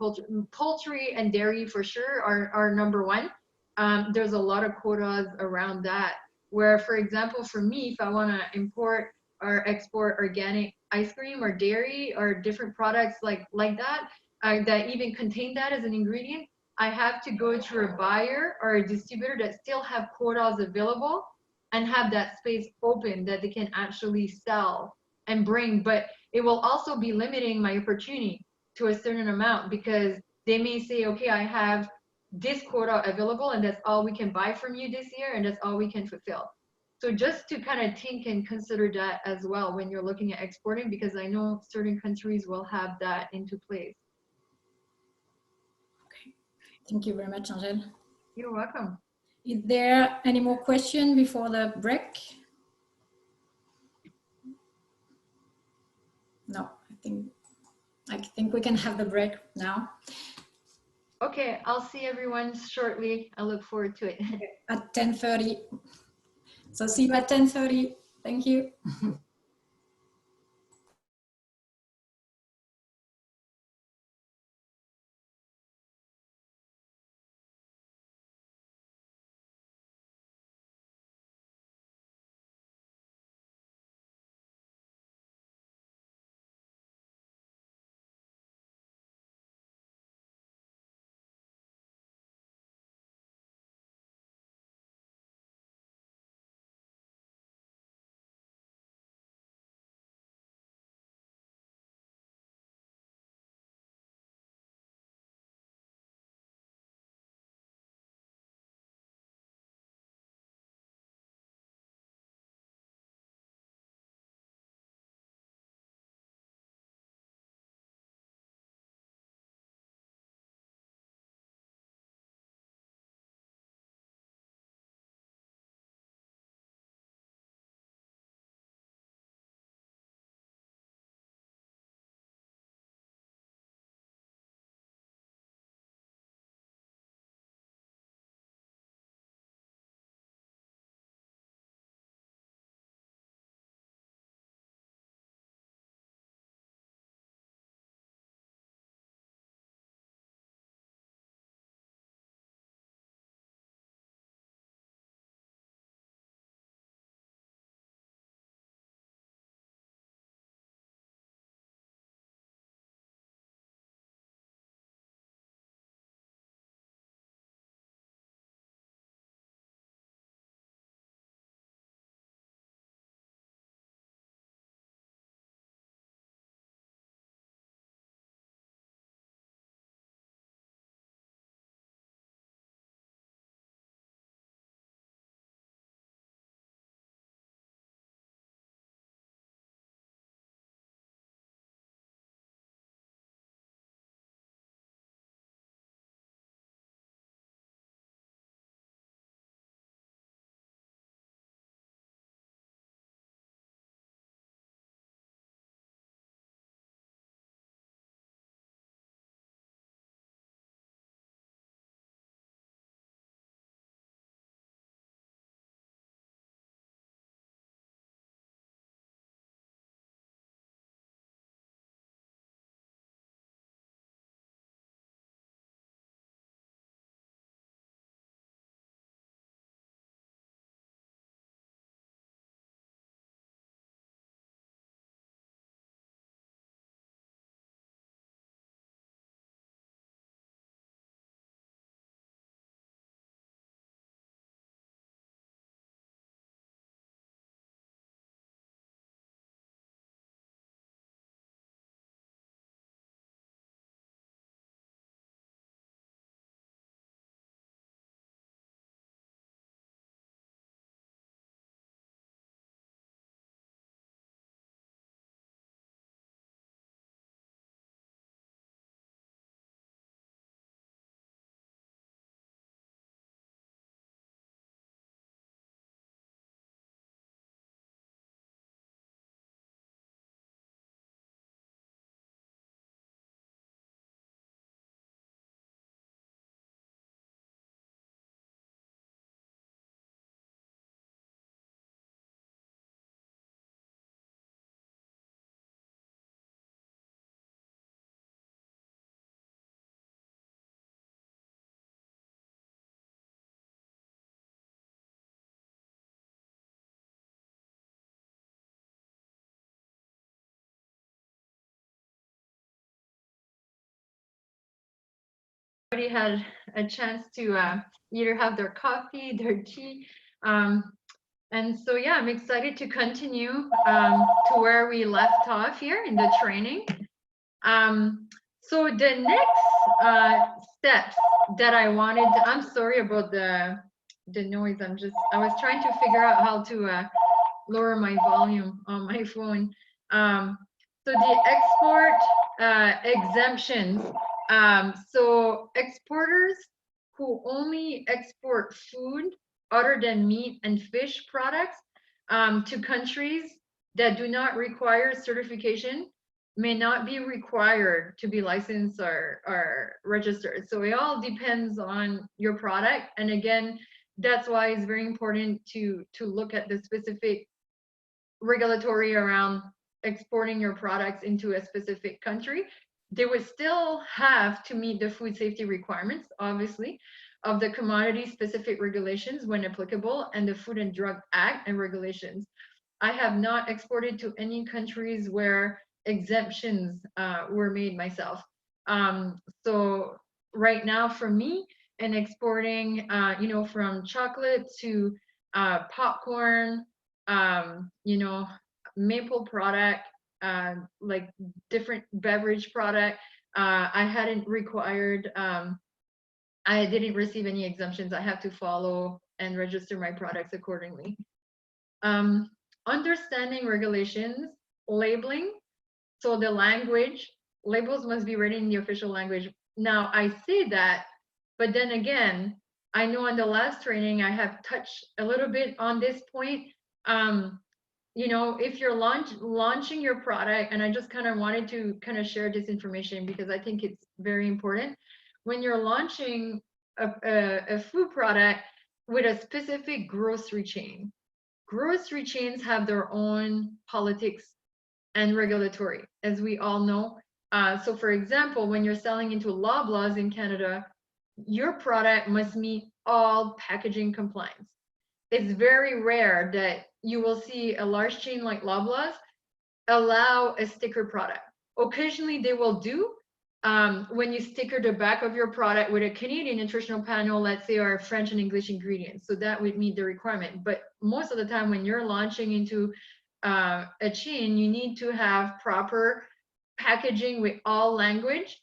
poultry and dairy for sure are number one. There's a lot of quotas around that, where, for example, for me, if I want to import or export organic ice cream or dairy or different products like that, that even contain that as an ingredient, I have to go through a buyer or a distributor that still have quotas available and have that space open that they can actually sell and bring. But it will also be limiting my opportunity to a certain amount, because they may say, okay, I have this quota available and that's all we can buy from you this year and that's all we can fulfill. So just to kind of think and consider that as well when you're looking at exporting, because I know certain countries will have that into place. Okay. Thank you very much, Angele. You're welcome. Is there any more question before the break? No, I think we can have the break now. Okay, I'll see everyone shortly. I look forward to it. At 10:30. So see you at 10:30. Thank you. Already had a chance to either have their coffee, their tea. Um, and so, yeah, I'm excited to continue to where we left off here in the training. So the next steps that I wanted, I'm sorry about the noise. I was trying to figure out how to lower my volume on my phone. So the export exemptions. So exporters who only export food other than meat and fish products to countries that do not require certification may not be required to be licensed or registered. So it all depends on your product. And again, that's why it's very important to look at the specific regulatory around exporting your products into a specific country. They would still have to meet the food safety requirements, obviously, of the commodity specific regulations when applicable, and the Food and Drug Act and regulations. I have not exported to any countries where exemptions were made myself. So right now for me, in exporting, from chocolate to popcorn, maple product, like different beverage product, I hadn't required, I didn't receive any exemptions. I have to follow and register my products accordingly. Understanding regulations, labeling. So the language, labels must be written in the official language. Now I say that, but then again, I know on the last training I have touched a little bit on this point. If you're launching your product, and I just kind of wanted to kind of share this information because I think it's very important. When you're launching a food product with a specific grocery chain, grocery chains have their own politics and regulatory, as we all know. So for example, when you're selling into Loblaws in Canada, your product must meet all packaging compliance. It's very rare that you will see a large chain like Loblaws allow a sticker product. Occasionally they will do, when you sticker the back of your product with a Canadian nutritional panel, let's say, or French and English ingredients. So that would meet the requirement. But most of the time when you're launching into a chain, you need to have proper packaging with all language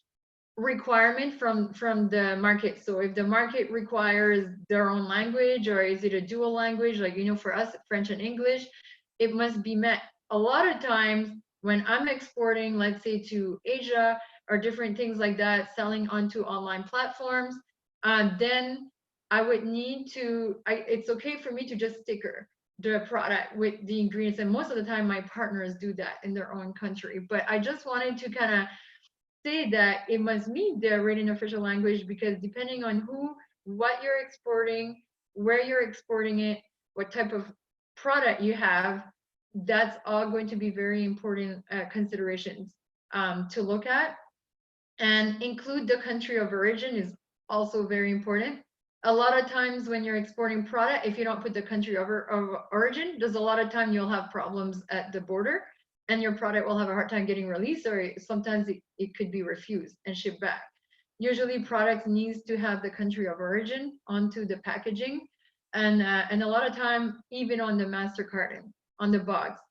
requirement from the market. So if the market requires their own language, or is it a dual language, like, for us, French and English, it must be met. A lot of times when I'm exporting, let's say to Asia or different things like that, selling onto online platforms, then I would need to, it's okay for me to just sticker the product with the ingredients. And most of the time my partners do that in their own country. But I just wanted to kind of say that it must meet the written official language, because depending on what you're exporting, where you're exporting it, what type of product you have, that's all going to be very important considerations to look at. And include the country of origin is also very important. A lot of times when you're exporting product, if you don't put the country of origin, there's a lot of time you'll have problems at the border, and your product will have a hard time getting released, or sometimes it could be refused and shipped back. Usually products needs to have the country of origin onto the packaging, and a lot of time even on the master carton, on the box.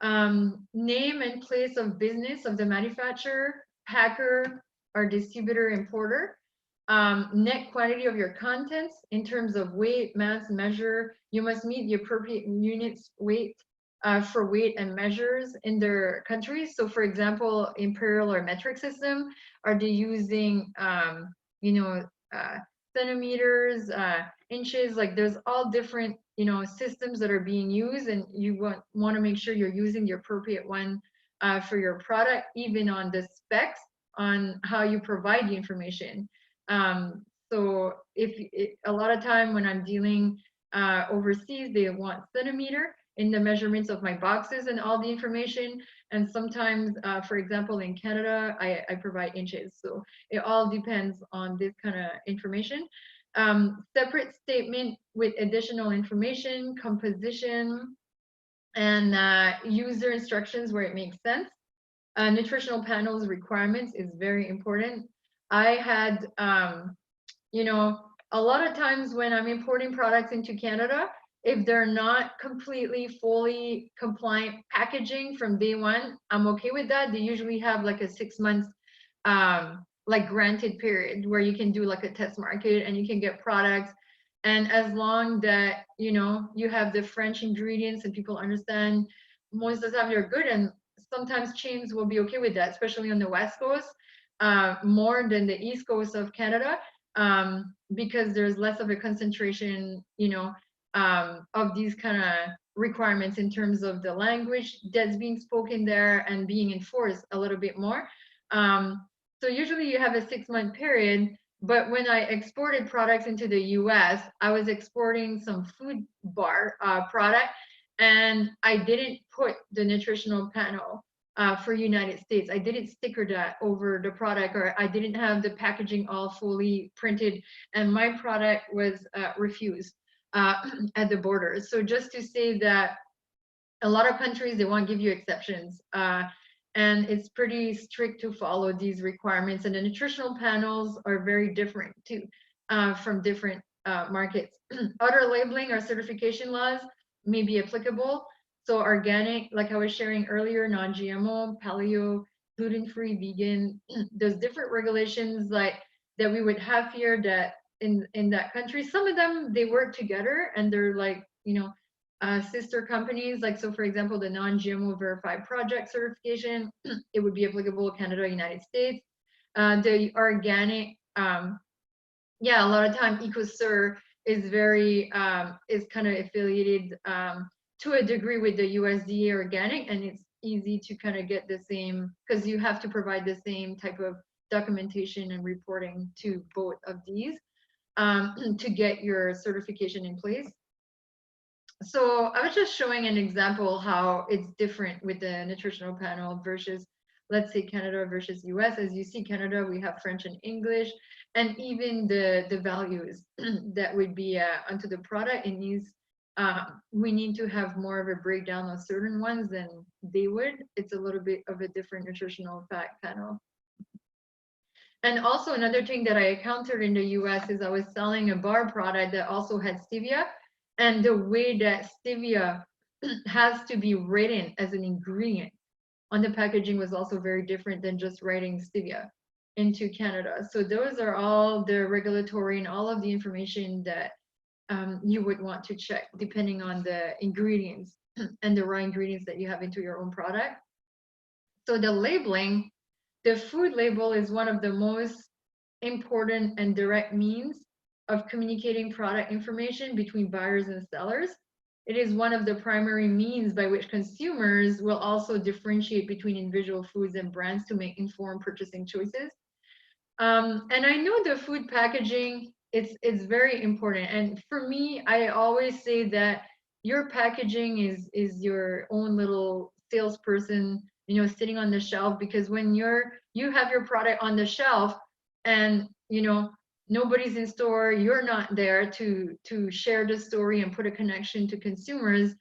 Name and place of business of the manufacturer, packer, or distributor, importer. Net quantity of your contents in terms of weight, mass, measure. You must meet the appropriate units weight for weight and measures in their countries. So for example, imperial or metric system, are they using centimeters, inches? Like there's all different systems that are being used, and you want to make sure you're using the appropriate one for your product, even on the specs on how you provide the information. So a lot of time when I'm dealing overseas, they want centimeter in the measurements of my boxes and all the information. And sometimes, for example, in Canada, I provide inches. So it all depends on this kind of information. Separate statement with additional information, composition, and user instructions where it makes sense. Nutritional panels requirements is very important. I had, a lot of times when I'm importing products into Canada, if they're not completely fully compliant packaging from day one, I'm okay with that. They usually have like a 6 months like granted period where you can do like a test market and you can get products. And as long that you have the French ingredients and people understand, most of the time they're good. And sometimes chains will be okay with that, especially on the West Coast, more than the East Coast of Canada, because there's less of a concentration, of these kind of requirements in terms of the language that's being spoken there and being enforced a little bit more. So usually you have a 6-month period, but when I exported products into the US, I was exporting some food bar product, and I didn't put the nutritional panel for United States. I didn't sticker that over the product, or I didn't have the packaging all fully printed, and my product was refused at the borders. So just to say that a lot of countries, they won't give you exceptions. And it's pretty strict to follow these requirements. And the nutritional panels are very different too, from different markets. Other labeling or certification laws may be applicable. So organic, like I was sharing earlier, non-GMO, paleo, gluten-free, vegan, there's different regulations like that we would have here that in that country. Some of them, they work together and they're like, you know, sister companies. Like, so for example, the non-GMO verified project certification, it would be applicable Canada, United States. The organic, yeah, a lot of time EcoSur is very, is kind of affiliated to a degree with the USDA organic, and it's easy to kind of get the same, because you have to provide the same type of documentation and reporting to both of these to get your certification in place. So I was just showing an example how it's different with the nutritional panel versus, let's say, Canada versus US. As you see, Canada, we have French and English, and even the values that would be onto the product, it needs, we need to have more of a breakdown of certain ones than they would. It's a little bit of a different nutritional fact panel. And also another thing that I encountered in the US is I was selling a bar product that also had stevia. And the way that stevia has to be written as an ingredient on the packaging was also very different than just writing stevia into Canada. So those are all the regulatory and all of the information that you would want to check depending on the ingredients and the raw ingredients that you have into your own product. So the labeling, the food label is one of the most important and direct means of communicating product information between buyers and sellers. It is one of the primary means by which consumers will also differentiate between individual foods and brands to make informed purchasing choices. And I know the food packaging, it's very important. And for me, I always say that your packaging is your own little salesperson, you know, sitting on the shelf, because when you have your product on the shelf and, you know, nobody's in store, you're not there to share the story and put a connection to consumers,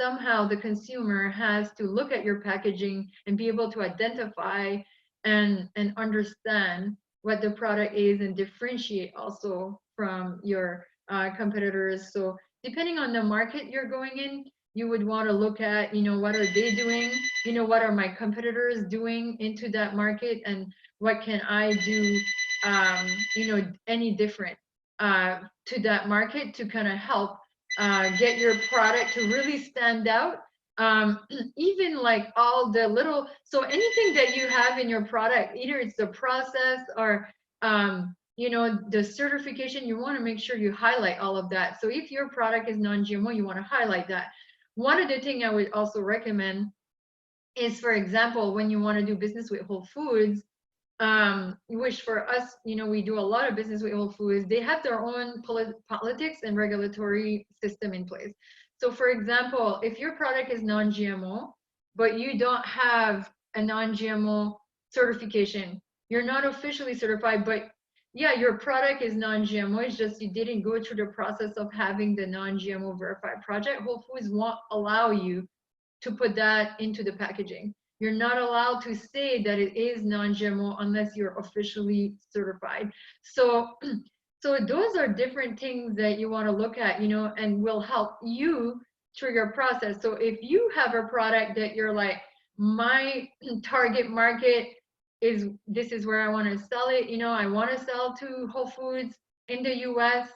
somehow the consumer has to look at your packaging and be able to identify and understand what the product is and differentiate also from your competitors. So depending on the market you're going in, you would want to look at, you know, what are they doing? You know, what are my competitors doing into that market, and what can I do, you know, any different to that market to kind of help get your product to really stand out. Even like all the little, so anything that you have in your product, either it's the process or you know, the certification, you want to make sure you highlight all of that. So if your product is non-GMO, you want to highlight that. One of the things I would also recommend is, for example, when you want to do business with Whole Foods, which for us, you know, we do a lot of business with Whole Foods, they have their own politics and regulatory system in place. So for example, if your product is non-GMO, but you don't have a non-GMO certification, you're not officially certified, but yeah, your product is non-GMO, it's just you didn't go through the process of having the non-GMO verified project, Whole Foods won't allow you to put that into the packaging. You're not allowed to say that it is non-GMO unless you're officially certified. So, so those are different things that you want to look at, you know, and will help you through your process. So if you have a product that you're like, my target market is, this is where I want to sell it, you know, I want to sell to Whole Foods in the US,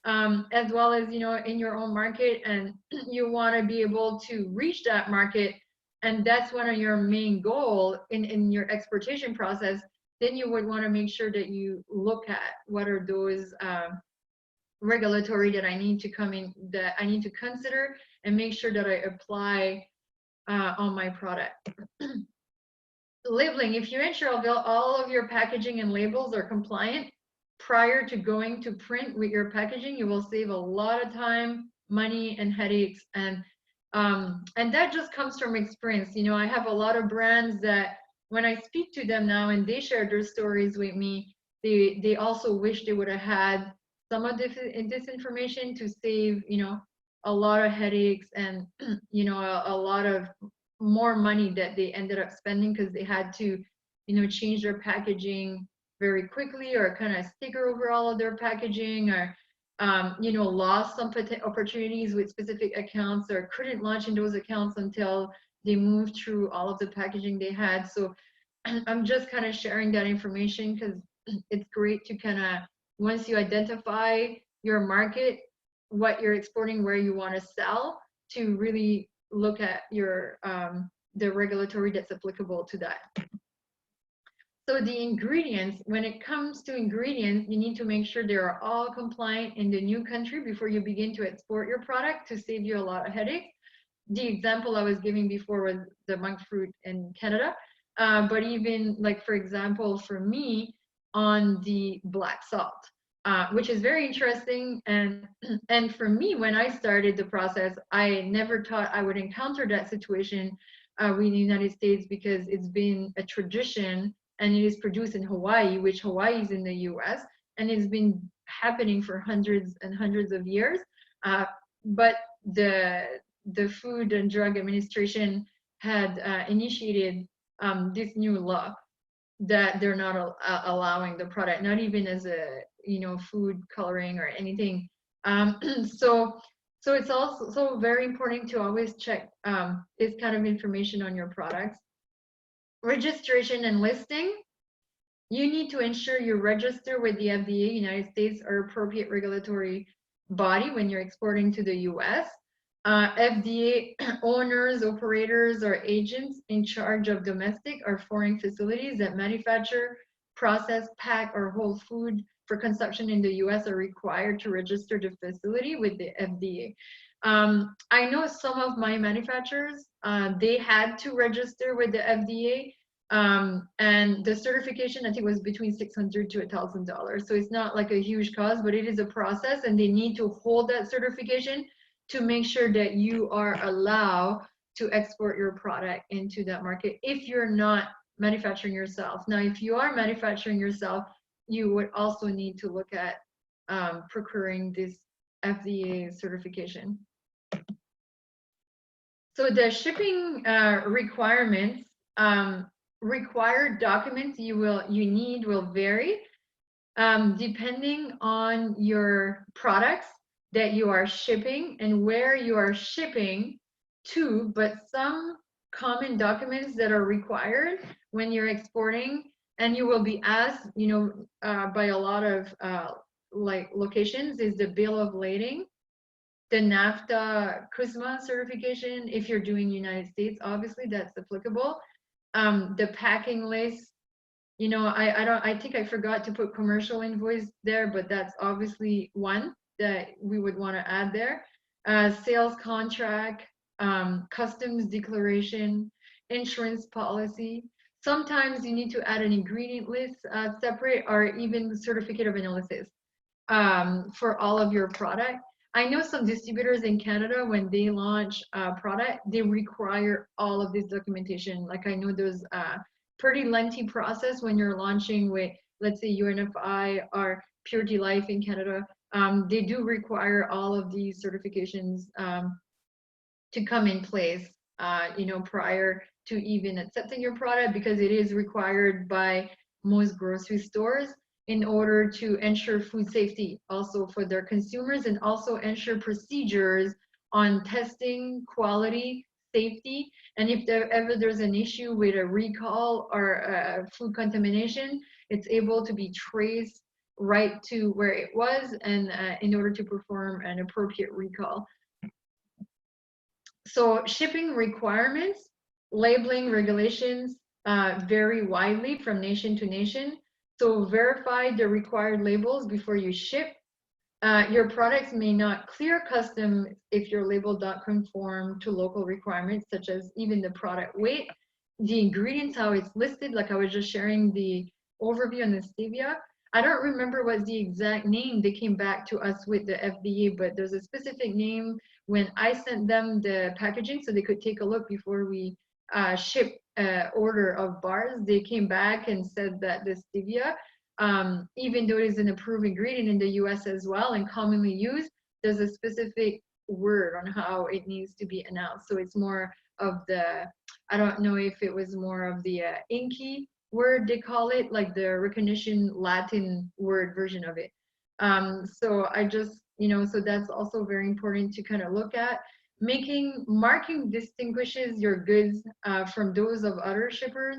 as well as, you know, in your own market, and you want to be able to reach that market, and that's one of your main goal in your exportation process, then you would want to make sure that you look at what are those regulatory that I need to consider and make sure that I apply on my product. Labeling, if you ensure all of your packaging and labels are compliant prior to going to print with your packaging, you will save a lot of time, money, and headaches. And that just comes from experience. You know, I have a lot of brands that when I speak to them now and they share their stories with me, they also wish they would have had some of this information to save, you know, a lot of headaches and, you know, a lot of more money that they ended up spending because they had to, you know, change their packaging very quickly or kind of sticker over all of their packaging or, you know, lost some opportunities with specific accounts or couldn't launch in those accounts until they moved through all of the packaging they had. So I'm just kind of sharing that information because it's great to kind of, once you identify your market, what you're exporting, where you want to sell, to really look at your the regulatory that's applicable to that. So the ingredients, when it comes to ingredients, you need to make sure they are all compliant in the new country before you begin to export your product to save you a lot of headache. The example I was giving before was the monk fruit in Canada. But even like, for example, for me on the black salt, which is very interesting. And for me, when I started the process, I never thought I would encounter that situation in the United States because it's been a tradition and it is produced in Hawaii, which Hawaii is in the US, and it's been happening for hundreds and hundreds of years. But the Food and Drug Administration had initiated this new law that they're not allowing the product, not even as a, you know, food coloring or anything. So it's also very important to always check this kind of information on your products. Registration and listing. You need to ensure you register with the FDA, United States, or appropriate regulatory body when you're exporting to the US. FDA owners, operators, or agents in charge of domestic or foreign facilities that manufacture, process, pack, or hold food for consumption in the US are required to register the facility with the FDA. I know some of my manufacturers, they had to register with the FDA, and the certification, I think, was between $600 to $1,000. So it's not like a huge cost, but it is a process, and they need to hold that certification to make sure that you are allowed to export your product into that market if you're not manufacturing yourself. Now, if you are manufacturing yourself, you would also need to look at procuring this FDA certification. So the shipping requirements, required documents you need will vary depending on your products that you are shipping and where you are shipping to, but some common documents that are required when you're exporting, and you will be asked, you know, by a lot of like locations, is the bill of lading, the NAFTA CUSMA certification. If you're doing United States, obviously that's applicable. The packing list, you know, I think I forgot to put commercial invoice there, but that's obviously one that we would want to add there. Sales contract, customs declaration, insurance policy. Sometimes you need to add an ingredient list separate, or even certificate of analysis for all of your product. I know some distributors in Canada, when they launch a product, they require all of this documentation. Like, I know there's a pretty lengthy process when you're launching with, let's say, UNFI or Purity Life in Canada. They do require all of these certifications to come in place, you know, prior to even accepting your product, because it is required by most grocery stores in order to ensure food safety also for their consumers, and also ensure procedures on testing, quality, safety. And if ever there's an issue with a recall or food contamination, it's able to be traced right to where it was, and in order to perform an appropriate recall. So shipping requirements, labeling regulations vary widely from nation to nation. So verify the required labels before you ship. Your products may not clear custom if your label don't conform to local requirements, such as even the product weight, the ingredients, how it's listed. Like I was just sharing the overview on the stevia. I don't remember what's the exact name they came back to us with the FDA, but there's a specific name when I sent them the packaging so they could take a look before we ship order of bars. They came back and said that the stevia, even though it is an approved ingredient in the US as well and commonly used, there's a specific word on how it needs to be announced. So it's more of the, I don't know if it was more of the inky word they call it, like the recognition Latin word version of it. So I just, so that's also very important to kind of look at. Marking distinguishes your goods from those of other shippers.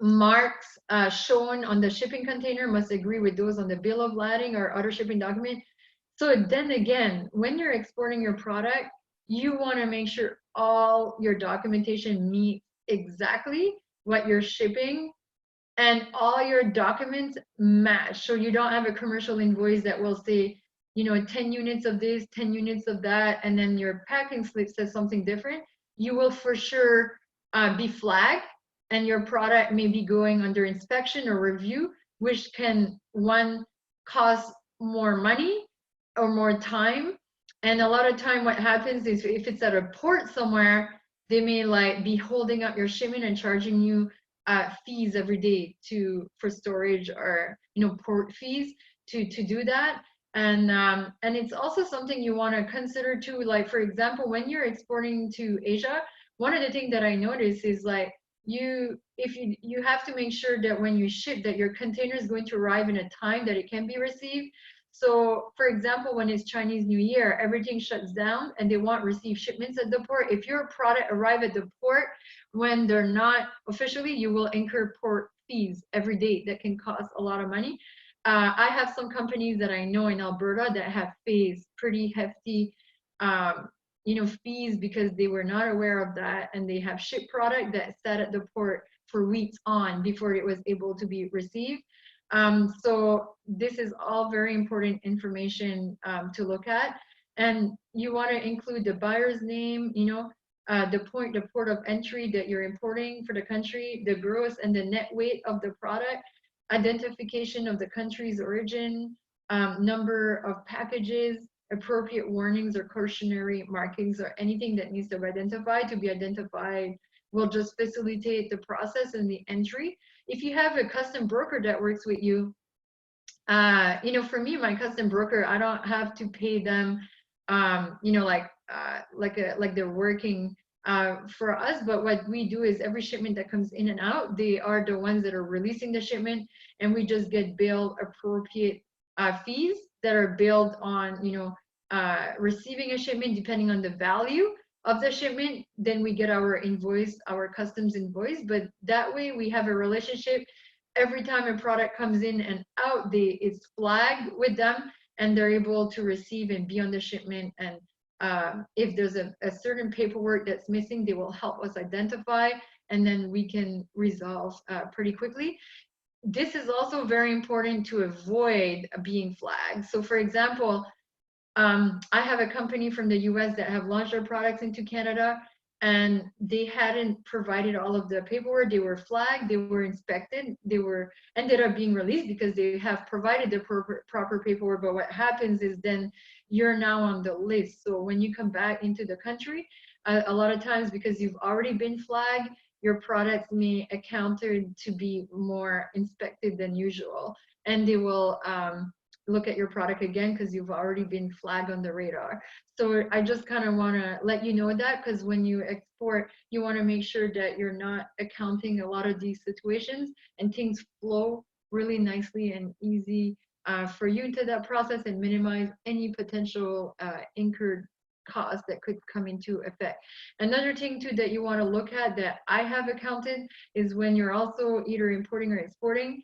Marks shown on the shipping container must agree with those on the bill of lading or other shipping document. So then again, when you're exporting your product, you want to make sure all your documentation meets exactly what you're shipping and all your documents match. So you don't have a commercial invoice that will say, 10 units of this, 10 units of that, and then your packing slip says something different. You will for sure be flagged, and your product may be going under inspection or review, which can, one, cost more money or more time. And a lot of time what happens is if it's at a port somewhere, they may like be holding up your shipment and charging you fees every day for storage or port fees to do that. And it's also something you want to consider too. Like for example, when you're exporting to Asia, one of the things that I notice is like you have to make sure that when you ship that your container is going to arrive in a time that it can be received. So for example, when it's Chinese New Year, everything shuts down and they won't receive shipments at the port. If your product arrive at the port when they're not officially, you will incur port fees every day that can cost a lot of money. I have some companies that I know in Alberta that have faced pretty hefty fees because they were not aware of that, and they have shipped product that sat at the port for weeks on before it was able to be received. So this is all very important information to look at, and you want to include the buyer's name, the port of entry that you're importing for the country, the gross and the net weight of the product, identification of the country's origin, number of packages, appropriate warnings or cautionary markings or anything that needs to be identified will just facilitate the process and the entry. If you have a custom broker that works with you, for me, my custom broker, I don't have to pay them, like they're working for us. But what we do is every shipment that comes in and out, they are the ones that are releasing the shipment, and we just get billed appropriate fees that are billed on, receiving a shipment depending on the value of the shipment. Then we get our invoice, our customs invoice. But that way we have a relationship. Every time a product comes in and out, it's flagged with them, and they're able to receive and be on the shipment. And if there's a certain paperwork that's missing, they will help us identify, and then we can resolve pretty quickly. This is also very important to avoid being flagged. So for example, I have a company from the US that have launched their products into Canada, and they hadn't provided all of the paperwork. They were flagged, they were inspected, they were ended up being released because they have provided the proper paperwork. But what happens is then you're now on the list. So when you come back into the country, a lot of times, because you've already been flagged, your products may accounted to be more inspected than usual, and they will look at your product again because you've already been flagged on the radar. So I just kind of want to let you know that, because when you export, you want to make sure that you're not accounting a lot of these situations, and things flow really nicely and easy for you into that process, and minimize any potential incurred costs that could come into effect. Another thing too that you want to look at that I have accounted is when you're also either importing or exporting,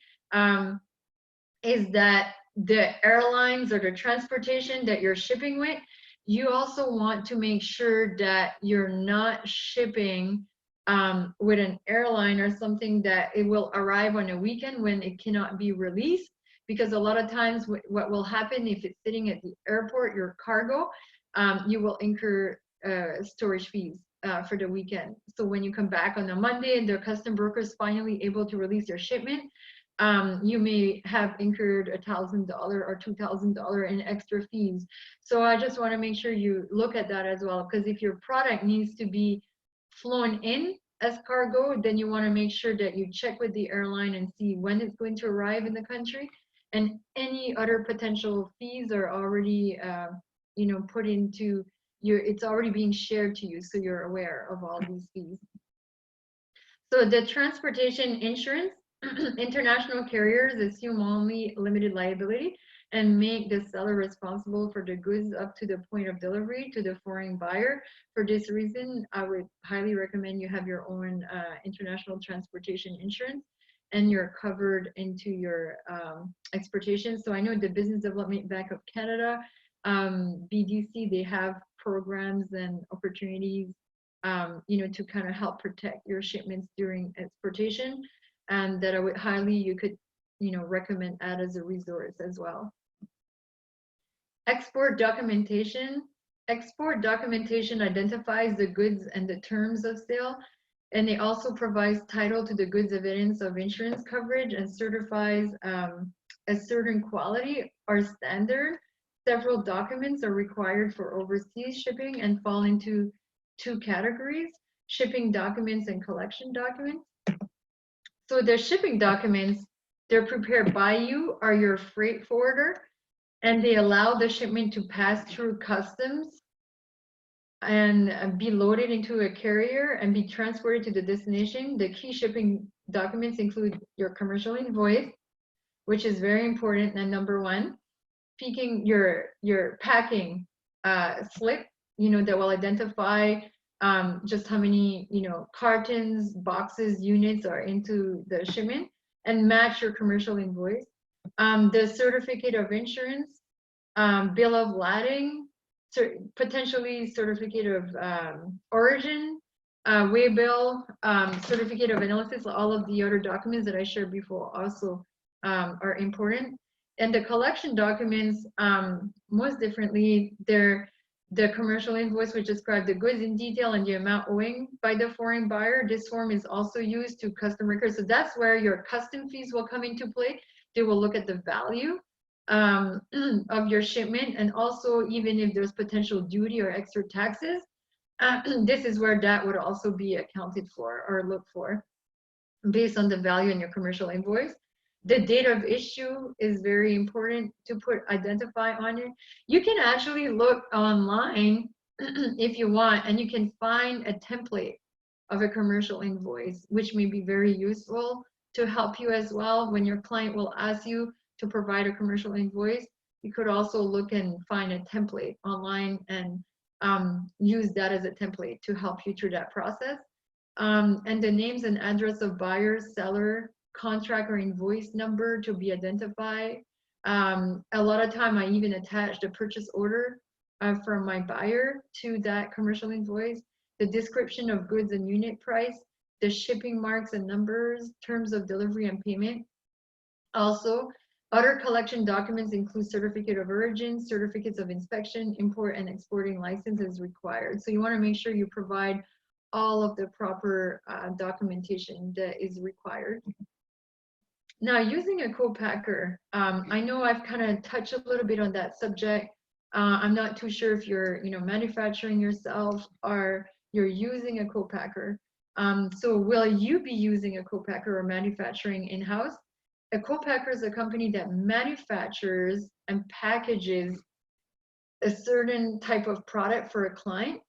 is that the airlines or the transportation that you're shipping with, you also want to make sure that you're not shipping with an airline or something that it will arrive on a weekend when it cannot be released. because a lot of times what will happen if it's sitting at the airport, your cargo, you will incur storage fees for the weekend. So when you come back on a Monday and their custom broker is finally able to release your shipment, you may have incurred $1,000 or $2,000 in extra fees. So I just want to make sure you look at that as well, because if your product needs to be flown in as cargo, then you want to make sure that you check with the airline and see when it's going to arrive in the country, and any other potential fees are already put into your, it's already being shared to you, so you're aware of all these fees. So the transportation insurance, international carriers assume only limited liability and make the seller responsible for the goods up to the point of delivery to the foreign buyer. For this reason, I would highly recommend you have your own international transportation insurance, and you're covered into your exportation. So I know the Business Development Bank of Canada, BDC, they have programs and opportunities to kind of help protect your shipments during exportation, and that I would highly, you could recommend that as a resource as well. Export documentation. Export documentation identifies the goods and the terms of sale, and it also provides title to the goods, evidence of insurance coverage, and certifies a certain quality or standard. Several documents are required for overseas shipping and fall into two categories: shipping documents and collection documents. So the shipping documents, they're prepared by you or your freight forwarder, and they allow the shipment to pass through customs and be loaded into a carrier and be transported to the destination. The key shipping documents include your commercial invoice, which is very important, and number one, speaking your packing slip, that will identify just how many cartons, boxes, units are into the shipment, and match your commercial invoice. The certificate of insurance, bill of lading, potentially certificate of origin, waybill, certificate of analysis. All of the other documents that I shared before also are important. And the collection documents, most differently, they're the commercial invoice, which describes the goods in detail and the amount owing by the foreign buyer. This form is also used to custom records. So that's where your custom fees will come into play. They will look at the value of your shipment, and also even if there's potential duty or extra taxes, this is where that would also be accounted for or looked for based on the value in your commercial invoice. The date of issue is very important to identify on it. You can actually look online if you want, and you can find a template of a commercial invoice, which may be very useful to help you as well. When your client will ask you to provide a commercial invoice, you could also look and find a template online and use that as a template to help you through that process. And the names and address of buyer, seller, contract or invoice number to be identified. A lot of time I even attach the purchase order from my buyer to that commercial invoice, the description of goods and unit price, the shipping marks and numbers, terms of delivery and payment. Also, other collection documents include certificate of origin, certificates of inspection, import and exporting licenses required. So you want to make sure you provide all of the proper documentation that is required. Now, using a co-packer, I know I've kind of touched a little bit on that subject. I'm not too sure if you're, manufacturing yourself or you're using a co-packer. So will you be using a co-packer or manufacturing in-house? A co-packer is a company that manufactures and packages a certain type of product for a client.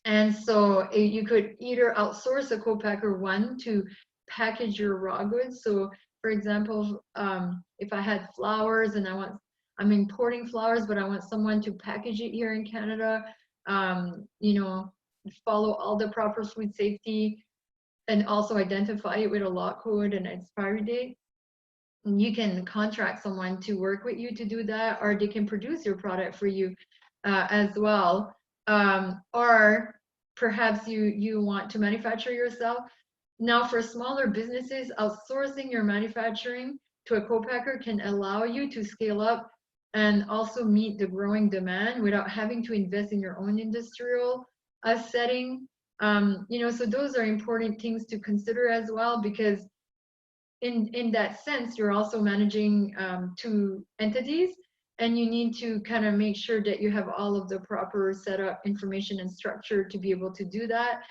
And so you could either outsource a co-packer one to package your raw goods. So for example, if I had flowers and I'm importing flowers, but I want someone to package it here in Canada, follow all the proper food safety and also identify it with a lot code and expiry date. You can contract someone to work with you to do that, or they can produce your product for you as well. Or perhaps you want to manufacture yourself. Now, for smaller businesses, outsourcing your manufacturing to a co-packer can allow you to scale up and also meet the growing demand without having to invest in your own industrial setting. So those are important things to consider as well, because in that sense, you're also managing two entities, and you need to kind of make sure that you have all of the proper setup information and structure to be able to do that.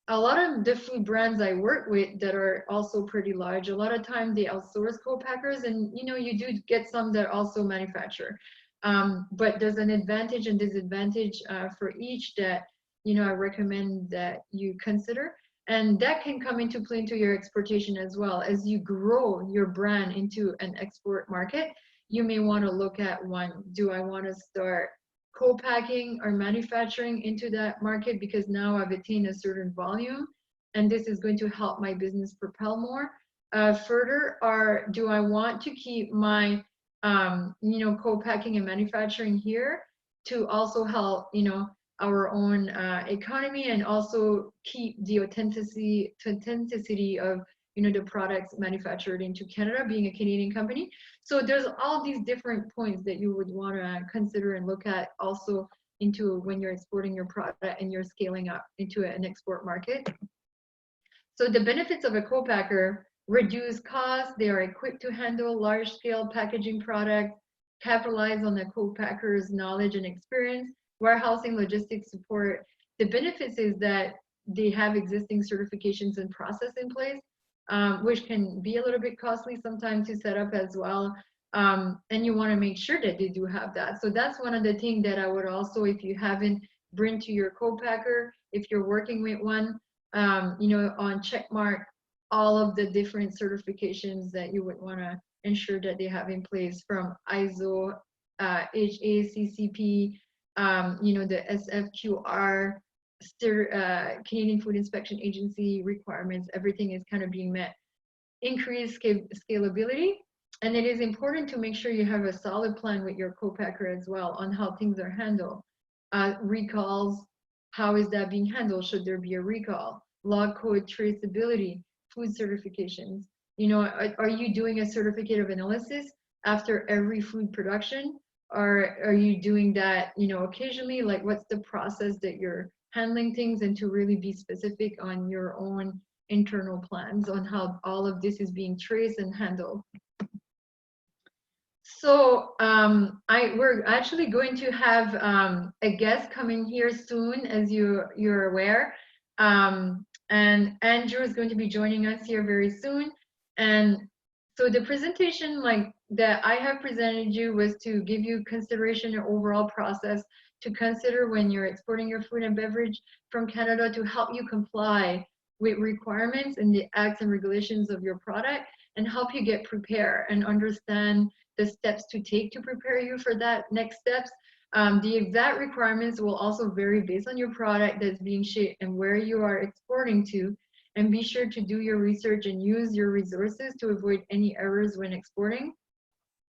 A lot of the food brands I work with that are also pretty large, a lot of time they outsource co-packers, and you do get some that also manufacture. But there's an advantage and disadvantage for each that I recommend that you consider. And that can come into play into your exportation as well. As you grow your brand into an export market, you may want to look at one. Do I want to start co-packing or manufacturing into that market because now I've attained a certain volume and this is going to help my business propel more further? Or do I want to keep my co-packing and manufacturing here to also help our own economy, and also keep the authenticity of the products manufactured into Canada, being a Canadian company. So there's all these different points that you would want to consider and look at also into when you're exporting your product and you're scaling up into an export market. So the benefits of a co-packer: reduce costs, they are equipped to handle large-scale packaging products, capitalize on the co-packer's knowledge and experience, warehousing, logistics support. The benefits is that they have existing certifications and process in place, which can be a little bit costly sometimes to set up as well. And you want to make sure that they do have that. So that's one of the things that I would also, if you haven't, bring to your co-packer, if you're working with one, on check mark all of the different certifications that you would want to ensure that they have in place, from ISO, HACCP, the SFQR, Canadian Food Inspection Agency requirements. Everything is kind of being met. Increase scalability, and it is important to make sure you have a solid plan with your co-packer as well on how things are handled. Recalls, how is that being handled? Should there be a recall? Log code traceability, food certifications. Are you doing a certificate of analysis after every food production? Or are you doing that, occasionally? Like, what's the process that you're handling things, and to really be specific on your own internal plans on how all of this is being traced and handled. So we're actually going to have a guest coming here soon, as you're aware. And Andrew is going to be joining us here very soon. And so the presentation that I have presented you was to give you consideration and overall process to consider when you're exporting your food and beverage from Canada, to help you comply with requirements and the acts and regulations of your product, and help you get prepared and understand the steps to take to prepare you for that next steps. The exact requirements will also vary based on your product that's being shipped and where you are exporting to. And be sure to do your research and use your resources to avoid any errors when exporting.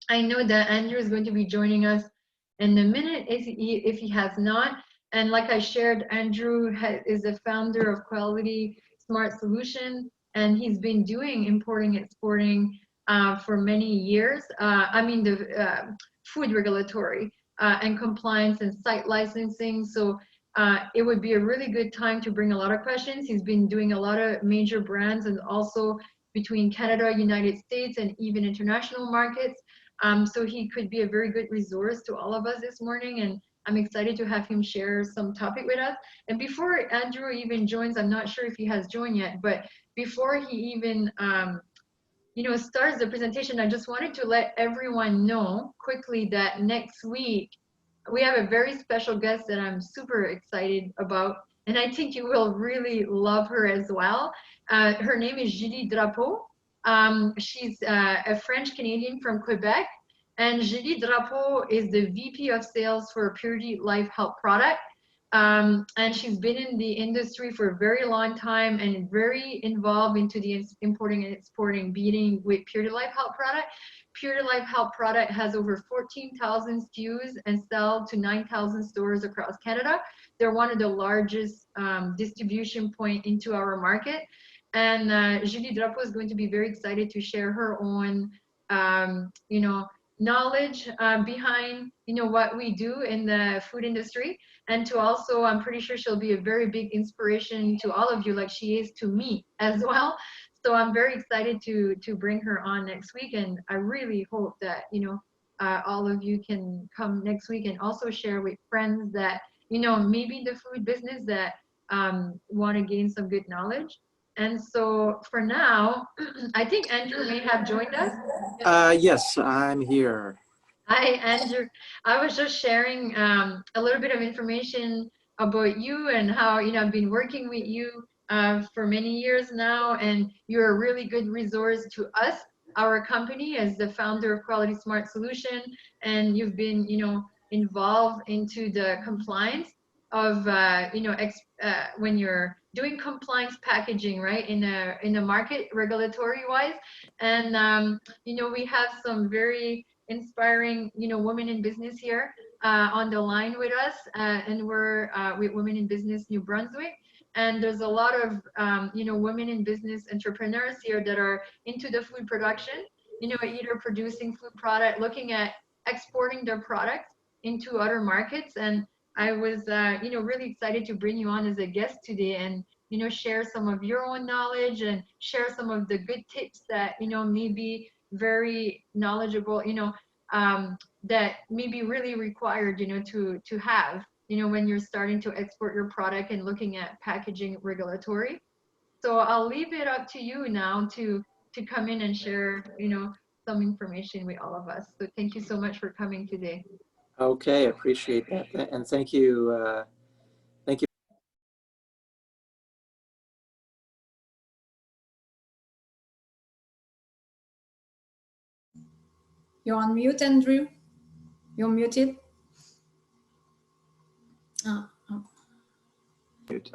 I know that Andrew is going to be joining us in a minute if he has not. And like I shared, Andrew is the founder of Quality Smart Solution, and he's been doing importing, exporting for many years. The food regulatory and compliance and site licensing. So it would be a really good time to bring a lot of questions. He's been doing a lot of major brands, and also between Canada, United States, and even international markets. So he could be a very good resource to all of us this morning, and I'm excited to have him share some topic with us. And before Andrew even joins, I'm not sure if he has joined yet, but before he even starts the presentation, I just wanted to let everyone know quickly that next week we have a very special guest that I'm super excited about, and I think you will really love her as well. Her name is Julie Drapeau. She's a French Canadian from Quebec, and Julie Drapeau is the VP of Sales for Purity Life Health Product. And she's been in the industry for a very long time and very involved into the importing and exporting, being with Purity Life Health Product. Purity Life Health Product has over 14,000 SKUs and sell to 9,000 stores across Canada. They're one of the largest distribution point into our market. And Julie Drapeau is going to be very excited to share her own you know, knowledge behind, you know, what we do in the food industry. And to also, I'm pretty sure she'll be a very big inspiration to all of you, like she is to me as well. So I'm very excited to bring her on next week. And I really hope that, you know, all of you can come next week and also share with friends that, you know, maybe the food business that want to gain some good knowledge. And so for now, I think Andrew may have joined us. Yes, I'm here. Hi, Andrew. I was just sharing a little bit of information about you and how, you know, I've been working with you for many years now, and you're a really good resource to us, our company, as the founder of Quality Smart Solution, and you've been, you know, involved into the compliance of, you know, when you're doing compliance packaging, right, in a market regulatory wise, and you know, we have some very inspiring, you know, women in business here on the line with us, and we're with Women in Business New Brunswick. And there's a lot of, you know, women in business entrepreneurs here that are into the food production, you know, either producing food product, looking at exporting their products into other markets. And I was, you know, really excited to bring you on as a guest today and, you know, share some of your own knowledge and share some of the good tips that, you know, maybe very knowledgeable, you know, that may be really required, you know, to have, you know, when you're starting to export your product and looking at packaging regulatory. So I'll leave it up to you now to come in and share, you know, some information with all of us. So thank you so much for coming today. Okay, I appreciate that, and thank you. Thank you. You're on mute, Andrew. You're muted. Oh.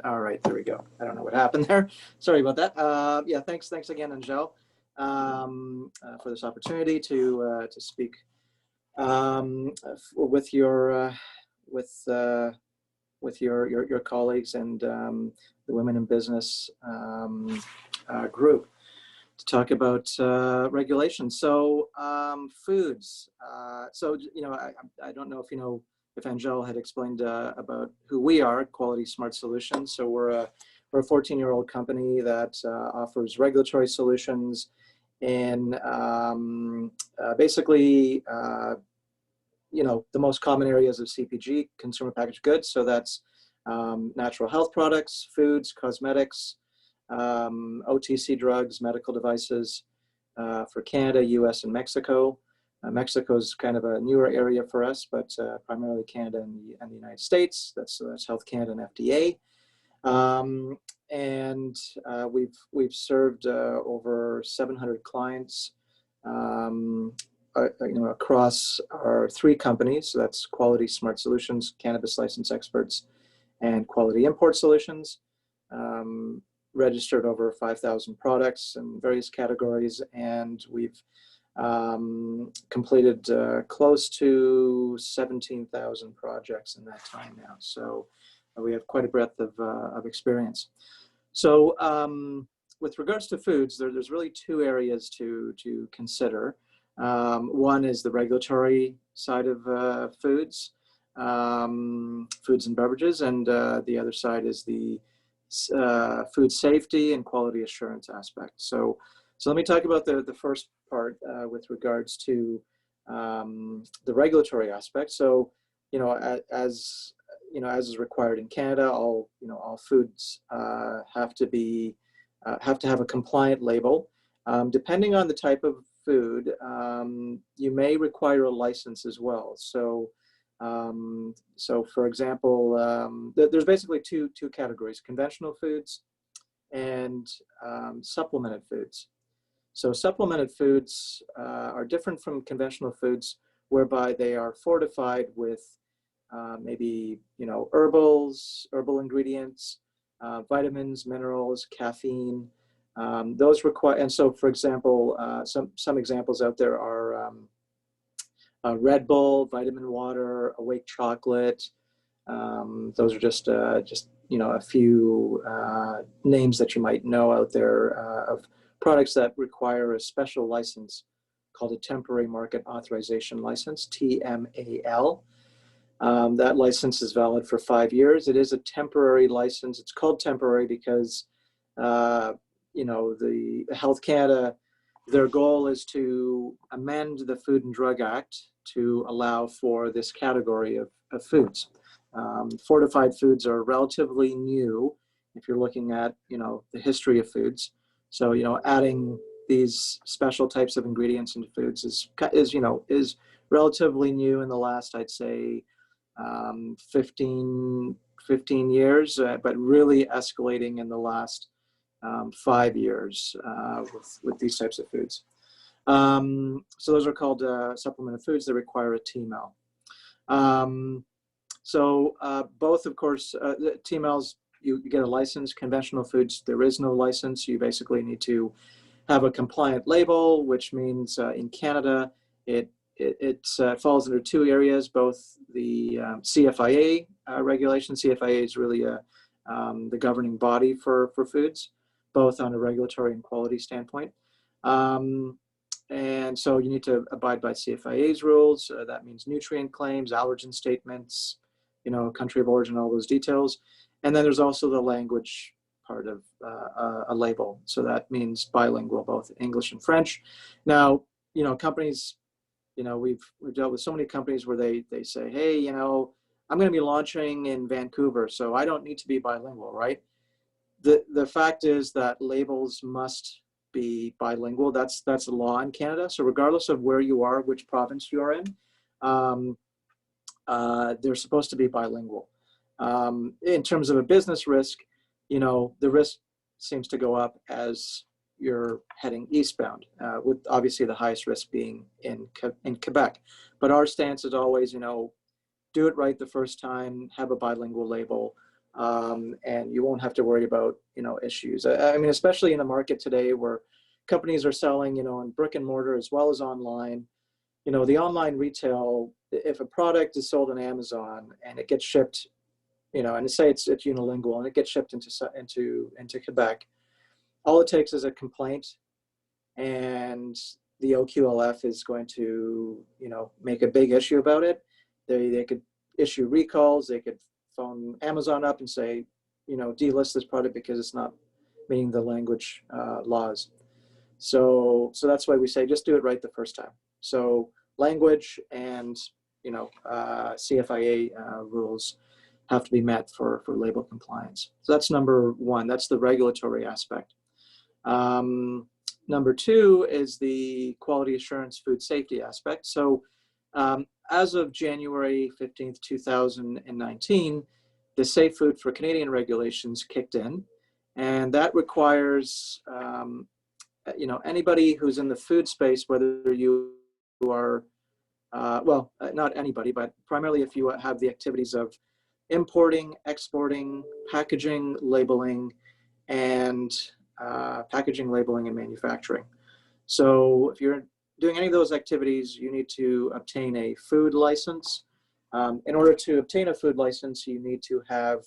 All right, there we go. I don't know what happened there. Sorry about that. Yeah, thanks again, Angele, for this opportunity to speak with your colleagues and the Women in Business group to talk about regulations. So foods. So, you know, I don't know if you know if Angele had explained about who we are, Quality Smart Solutions. So we're a 14-year-old company that offers regulatory solutions in basically you know, the most common areas of CPG, consumer packaged goods. So that's natural health products, foods, cosmetics, OTC drugs, medical devices for Canada, US, and Mexico. Mexico is kind of a newer area for us, but primarily Canada and the United States. That's Health Canada and FDA. And we've served over 700 clients, you know, across our 3 companies. So that's Quality Smart Solutions, Cannabis License Experts, and Quality Import Solutions. Registered over 5,000 products in various categories, and we've completed close to 17,000 projects in that time now. So we have quite a breadth of experience. So with regards to foods, there's really 2 areas to consider. One is the regulatory side of foods, foods and beverages, and the other side is the food safety and quality assurance aspect. So let me talk about the first part with regards to the regulatory aspect. So, you know, as you know, as is required in Canada, all foods have to have a compliant label. Depending on the type of food, you may require a license as well. So for example, there's basically two categories: conventional foods and supplemented foods. So supplemented foods are different from conventional foods, whereby they are fortified with maybe, you know, herbal ingredients, vitamins, minerals, caffeine. Those require, and so for example, some examples out there are Red Bull, vitamin water, Awake chocolate. Those are just you know, a few names that you might know out there of products that require a special license called a temporary market authorization license, TMAL. That license is valid for 5 years. It is a temporary license. It's called temporary because, the Health Canada, their goal is to amend the Food and Drug Act to allow for this category of foods. Fortified foods are relatively new if you're looking at, the history of foods. So, adding these special types of ingredients into foods is relatively new in the last, I'd say, 15 years, but really escalating in the last 5 years with these types of foods. So those are called supplemental foods that require a TMAL. Both, of course, the TMALs, you get a license. Conventional foods, there is no license. You basically need to have a compliant label, which means in Canada, it falls under 2 areas, both the CFIA regulation. CFIA is really the governing body for foods, both on a regulatory and quality standpoint. And so you need to abide by CFIA's rules. That means nutrient claims, allergen statements, country of origin, all those details. And then there's also the language part of a label. So that means bilingual, both English and French. Now, companies, we've dealt with so many companies where they say, hey, I'm going to be launching in Vancouver, so I don't need to be bilingual, right? The fact is that labels must be bilingual. That's a law in Canada. So regardless of where you are, which province you are in, they're supposed to be bilingual. In terms of a business risk, the risk seems to go up as you're heading eastbound, with obviously the highest risk being in Quebec. But our stance is always, do it right the first time, have a bilingual label, and you won't have to worry about, issues. I mean, especially in a market today where companies are selling, in brick and mortar as well as online. The online retail, if a product is sold on Amazon and it gets shipped, and say it's unilingual and it gets shipped into Quebec, all it takes is a complaint, and the OQLF is going to, make a big issue about it. They could issue recalls. They could phone Amazon up and say, delist this product because it's not meeting the language laws. So that's why we say just do it right the first time. So language and CFIA rules have to be met for label compliance. So that's number one. That's the regulatory aspect. Number two is the quality assurance food safety aspect. So as of January 15th, 2019, the Safe Food for Canadian regulations kicked in, and that requires anybody who's in the food space, whether you are not anybody, but primarily if you have the activities of importing, exporting, packaging, labeling, and manufacturing. So if you're doing any of those activities, you need to obtain a food license. In order to obtain a food license, you need to have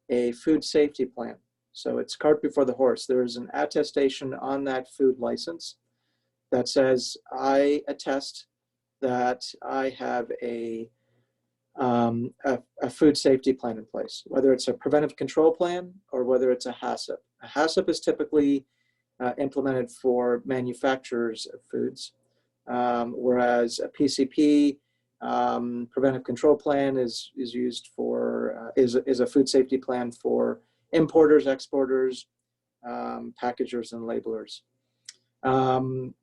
a food safety plan. So it's cart before the horse. There's an attestation on that food license that says, I attest that I have a food safety plan in place, whether it's a preventive control plan or whether it's a HACCP. A HACCP is typically implemented for manufacturers of foods, whereas a PCP, preventive control plan, is used for is a food safety plan for importers, exporters, packagers, and labelers.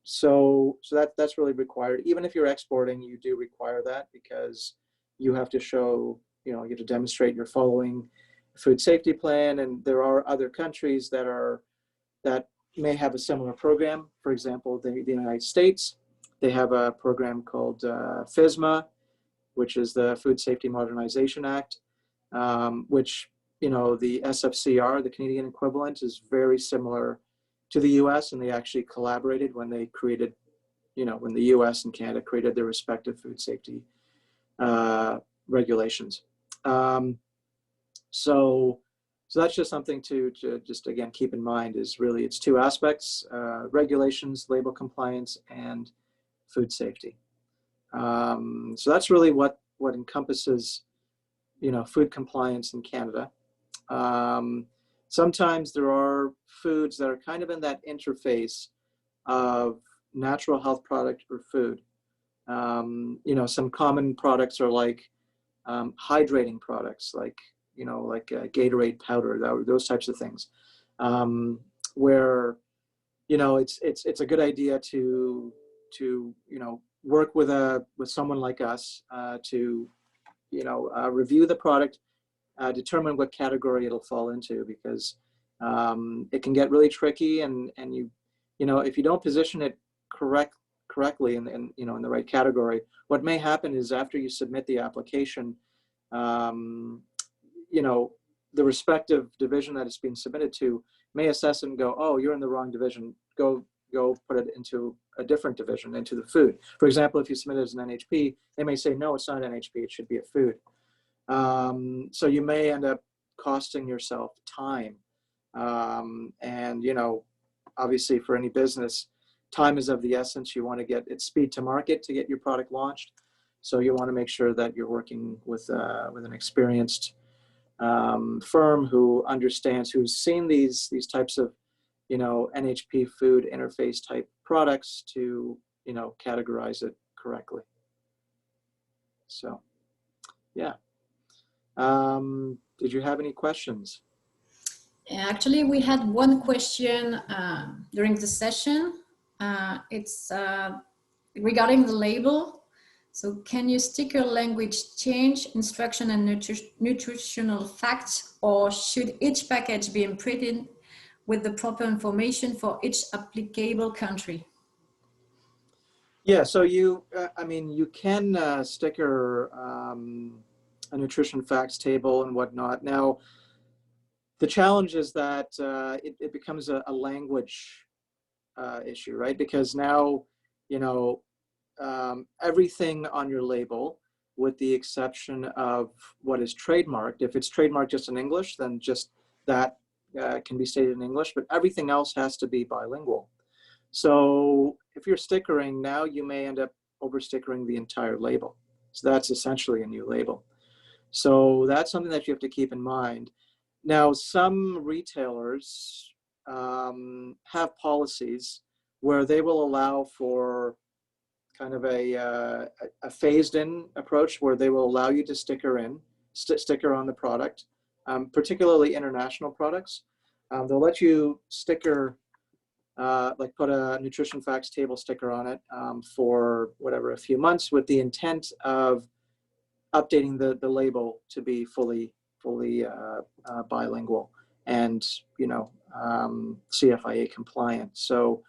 So that's really required. Even if you're exporting, you do require that because you have to show, you have to demonstrate you're following a food safety plan. And there are other countries that may have a similar program. For example, the United States, they have a program called FSMA, which is the Food Safety Modernization Act, which, the SFCR, the Canadian equivalent, is very similar to the US, and they actually collaborated when they created, when the US and Canada created their respective food safety regulations. So that's just something to just, again, keep in mind, is really it's two aspects, regulations, label compliance, and food safety. So that's really what encompasses, food compliance in Canada. Sometimes there are foods that are kind of in that interface of natural health product or food. Some common products are like hydrating products, like Gatorade powder, those types of things, where it's a good idea to work with someone like us to review the product, determine what category it'll fall into, because it can get really tricky, and if you don't position it correctly in the right category, what may happen is after you submit the application, the respective division that it's being submitted to may assess and go, oh, you're in the wrong division, go put it into a different division, into the food. For example, if you submit it as an NHP, they may say, no, it's not an NHP, it should be a food. So you may end up costing yourself time. And obviously for any business, time is of the essence. You want to get its speed to market to get your product launched. So you want to make sure that you're working with an experienced firm who understands, who's seen these types of NHP food interface type products to categorize it correctly. So yeah. Did you have any questions? Actually, we had one question during the session. It's regarding the label. So can your sticker language change instruction and nutritional facts, or should each package be imprinted with the proper information for each applicable country? Yeah, so you can sticker a nutrition facts table and whatnot. Now, the challenge is that it becomes a language issue, right? Because now, everything on your label, with the exception of what is trademarked, if it's trademarked just in English, then just that can be stated in English, but everything else has to be bilingual. So if you're stickering, now you may end up over stickering the entire label. So that's essentially a new label. So that's something that you have to keep in mind. Now, some retailers have policies where they will allow for kind of a phased-in approach, where they will allow you to sticker on the product, particularly international products. They'll let you sticker, like put a nutrition facts table sticker on it for whatever, a few months, with the intent of updating the label to be fully bilingual and CFIA compliant. So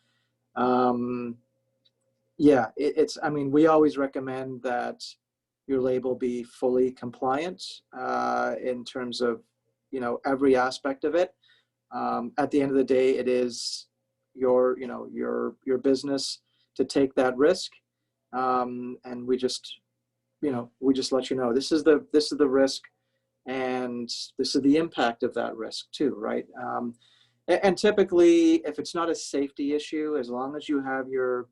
yeah, we always recommend that your label be fully compliant in terms of every aspect of it. At the end of the day, it is your business to take that risk, and we just let you know this is the risk, and this is the impact of that risk too, right? And typically, if it's not a safety issue, as long as you have your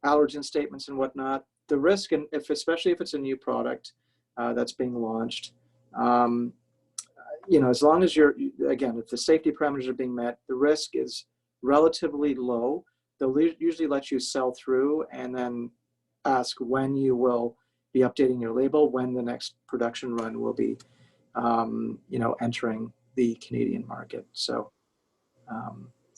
allergen statements and whatnot, the risk, and especially if it's a new product that's being launched, as long as if the safety parameters are being met, the risk is relatively low. They'll usually let you sell through and then ask when you will be updating your label, when the next production run will be, entering the Canadian market. So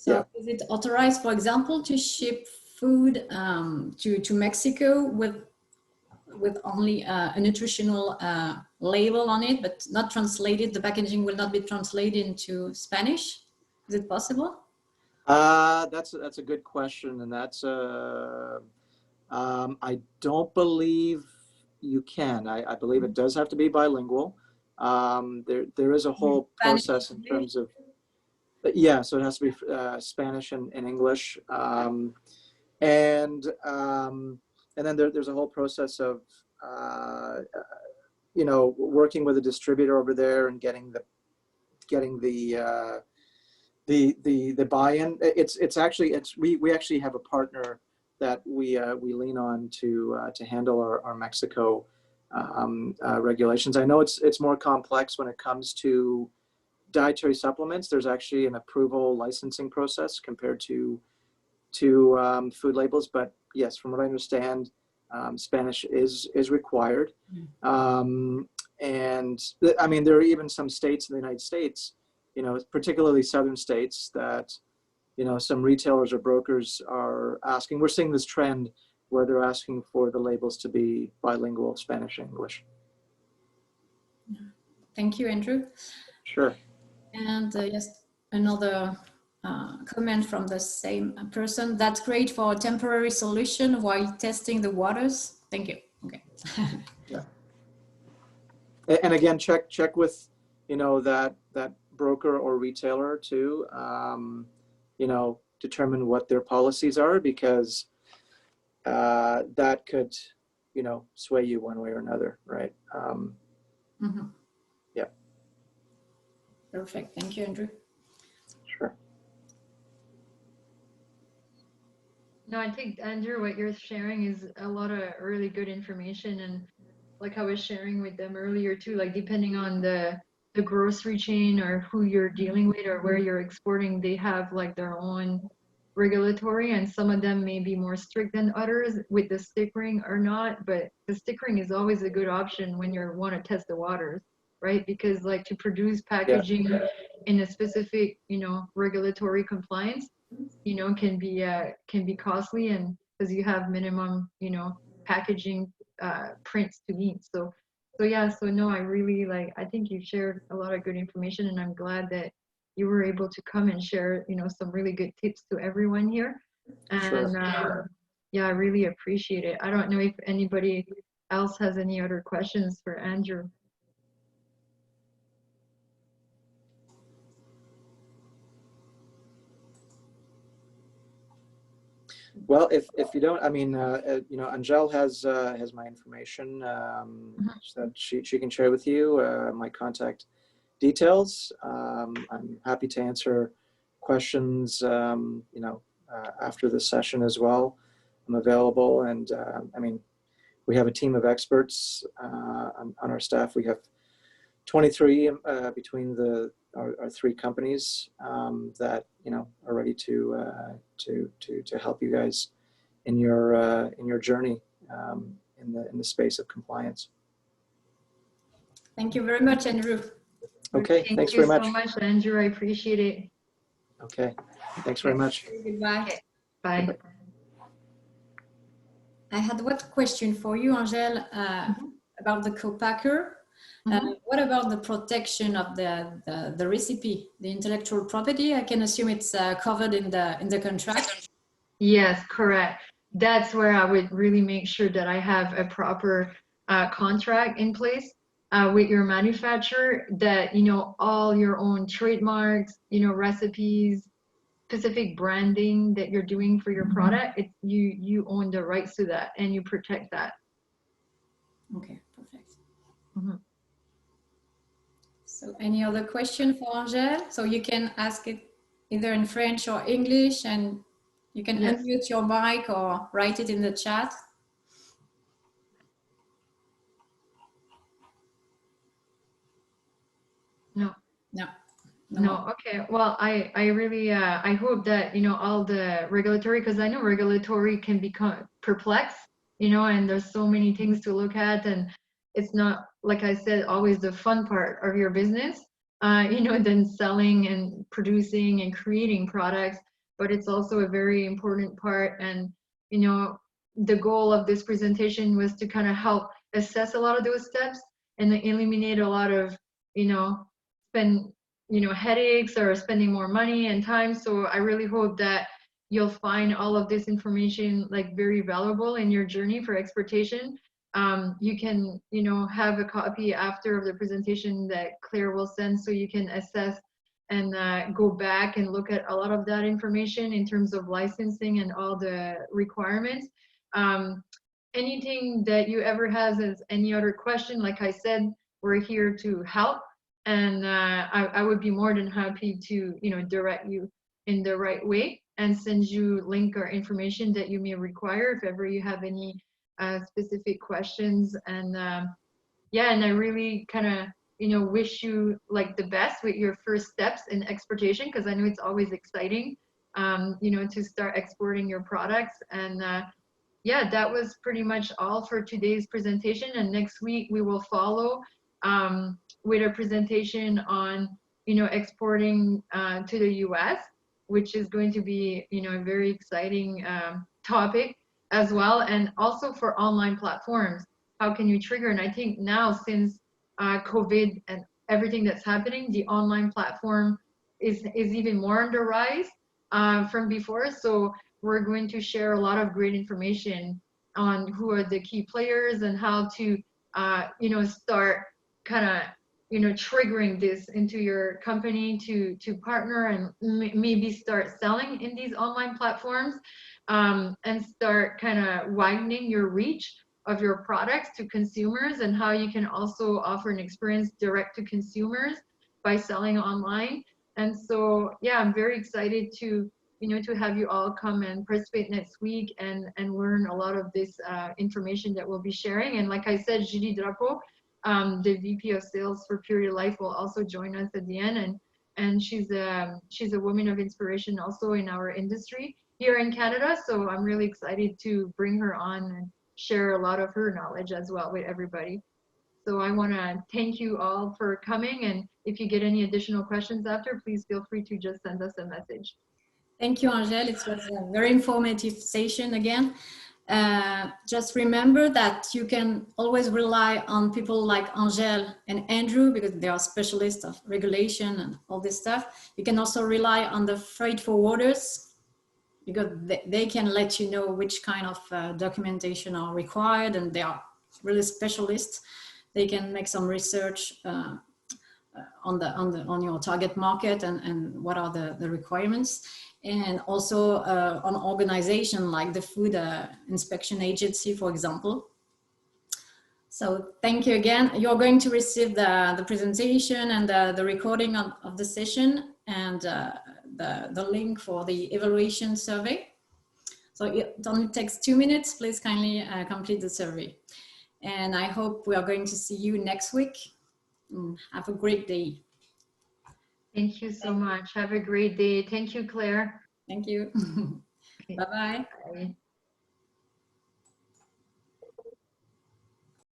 yeah. Is it authorized, for example, to ship food to Mexico with only a nutritional label on it, but not translated? The packaging will not be translated into Spanish. Is it possible? That's a good question, and that's I don't believe you can. I believe it does have to be bilingual. There is a whole process in terms of, yeah, so it has to be Spanish and English, and then there's a whole process of working with a distributor over there and getting the buy-in. We actually have a partner that we lean on to handle our Mexico regulations. I know it's more complex when it comes to dietary supplements. There's actually an approval licensing process compared to food labels, but yes, from what I understand, Spanish is required. And I mean, there are even some states in the United States, particularly southern states, that some retailers or brokers are asking. We're seeing this trend where they're asking for the labels to be bilingual, Spanish, English. Thank you, Andrew. Sure. And yes, another comment from the same person. That's great for a temporary solution while testing the waters. Thank you. Okay. Yeah. And again, check with that broker or retailer to determine what their policies are, because that could sway you one way or another, right? Yeah. Perfect. Thank you, Andrew. Sure. No, I think, Andrew, what you're sharing is a lot of really good information. And like I was sharing with them earlier too, like depending on the grocery chain or who you're dealing with or where you're exporting, they have like their own regulatory, and some of them may be more strict than others with the stickering or not. But the stickering is always a good option when you want to test the waters, right? Because like to produce packaging in a specific, regulatory compliance, can be costly, and because you have minimum, packaging prints to meet. So no, I really I think you shared a lot of good information, and I'm glad that you were able to come and share, some really good tips to everyone here. And Sure. I really appreciate it. I don't know if anybody else has any other questions for Andrew. Well, if you don't, I mean, Angele has my information so that she can share with you my contact details. I'm happy to answer questions, after this session as well. I'm available, and I mean, we have a team of experts on our staff. We have 23 between our three companies that are ready to help you guys in your journey in the space of compliance. Thank you very much, Andrew. Okay, thanks very much. Thank you so much, Andrew. I appreciate it. Okay, thanks very much. Goodbye. Okay. Bye. I had one question for you, Angele, about the co-packer. What about the protection of the recipe, the intellectual property? I can assume it's covered in the contract. Yes, correct. That's where I would really make sure that I have a proper contract in place with your manufacturer, that all your own trademarks, recipes, specific branding that you're doing for your product, you own the rights to that, and you protect that. Okay, perfect. So any other question for Angele? So you can ask it either in French or English, and you can unmute your mic or write it in the chat. No. Okay. Well, I really I hope that all the regulatory, because I know regulatory can become perplexed, and there's so many things to look at, and it's not, like I said, always the fun part of your business, than selling and producing and creating products, but it's also a very important part. And the goal of this presentation was to kind of help assess a lot of those steps and eliminate a lot of headaches or spending more money and time. So I really hope that you'll find all of this information very valuable in your journey for exportation. You can have a copy after of the presentation that Claire will send, so you can assess and go back and look at a lot of that information in terms of licensing and all the requirements. Anything that you ever has as any other question, like I said, we're here to help. And I would be more than happy to direct you in the right way. and send you link or information that you may require if ever you have any specific questions. And yeah, and I really kind of, you know, wish you like the best with your first steps in exportation, because I know it's always exciting, you know, to start exporting your products. And yeah, that was pretty much all for today's presentation. And next week we will follow with a presentation on, you know, exporting to the US, which is going to be, you know, a very exciting topic as well. And also for online platforms, how can you trigger? And I think now, since COVID and everything that's happening, the online platform is even more on the rise from before. So we're going to share a lot of great information on who are the key players and how to, you know, start kind of, you know, triggering this into your company to partner and maybe start selling in these online platforms, and start kind of widening your reach of your products to consumers, and how you can also offer an experience direct to consumers by selling online. And so, yeah, I'm very excited to, you know, to have you all come and participate next week and learn a lot of this information that we'll be sharing. And like I said, Julie Drapeau, the VP of Sales for Pure Life, will also join us at the end. And she's a woman of inspiration also in our industry here in Canada. So I'm really excited to bring her on and share a lot of her knowledge as well with everybody. So I want to thank you all for coming. And if you get any additional questions after, please feel free to just send us a message. Thank you, Angele. It was a very informative session again. Just remember that you can always rely on people like Angele and Andrew, because they are specialists of regulation and all this stuff. You can also rely on the freight forwarders, because they can let you know which kind of documentation are required, and they are really specialists. They can make some research on your target market and what are the requirements. And also on organization like the Food Inspection Agency, for example. So thank you again. You're going to receive the presentation and the recording of the session, and the link for the evaluation survey. So it only takes 2 minutes. Please kindly complete the survey. And I hope we are going to see you next week. Have a great day. Thank you so much. Have a great day. Thank you, Claire. Thank you. Bye-bye. Bye.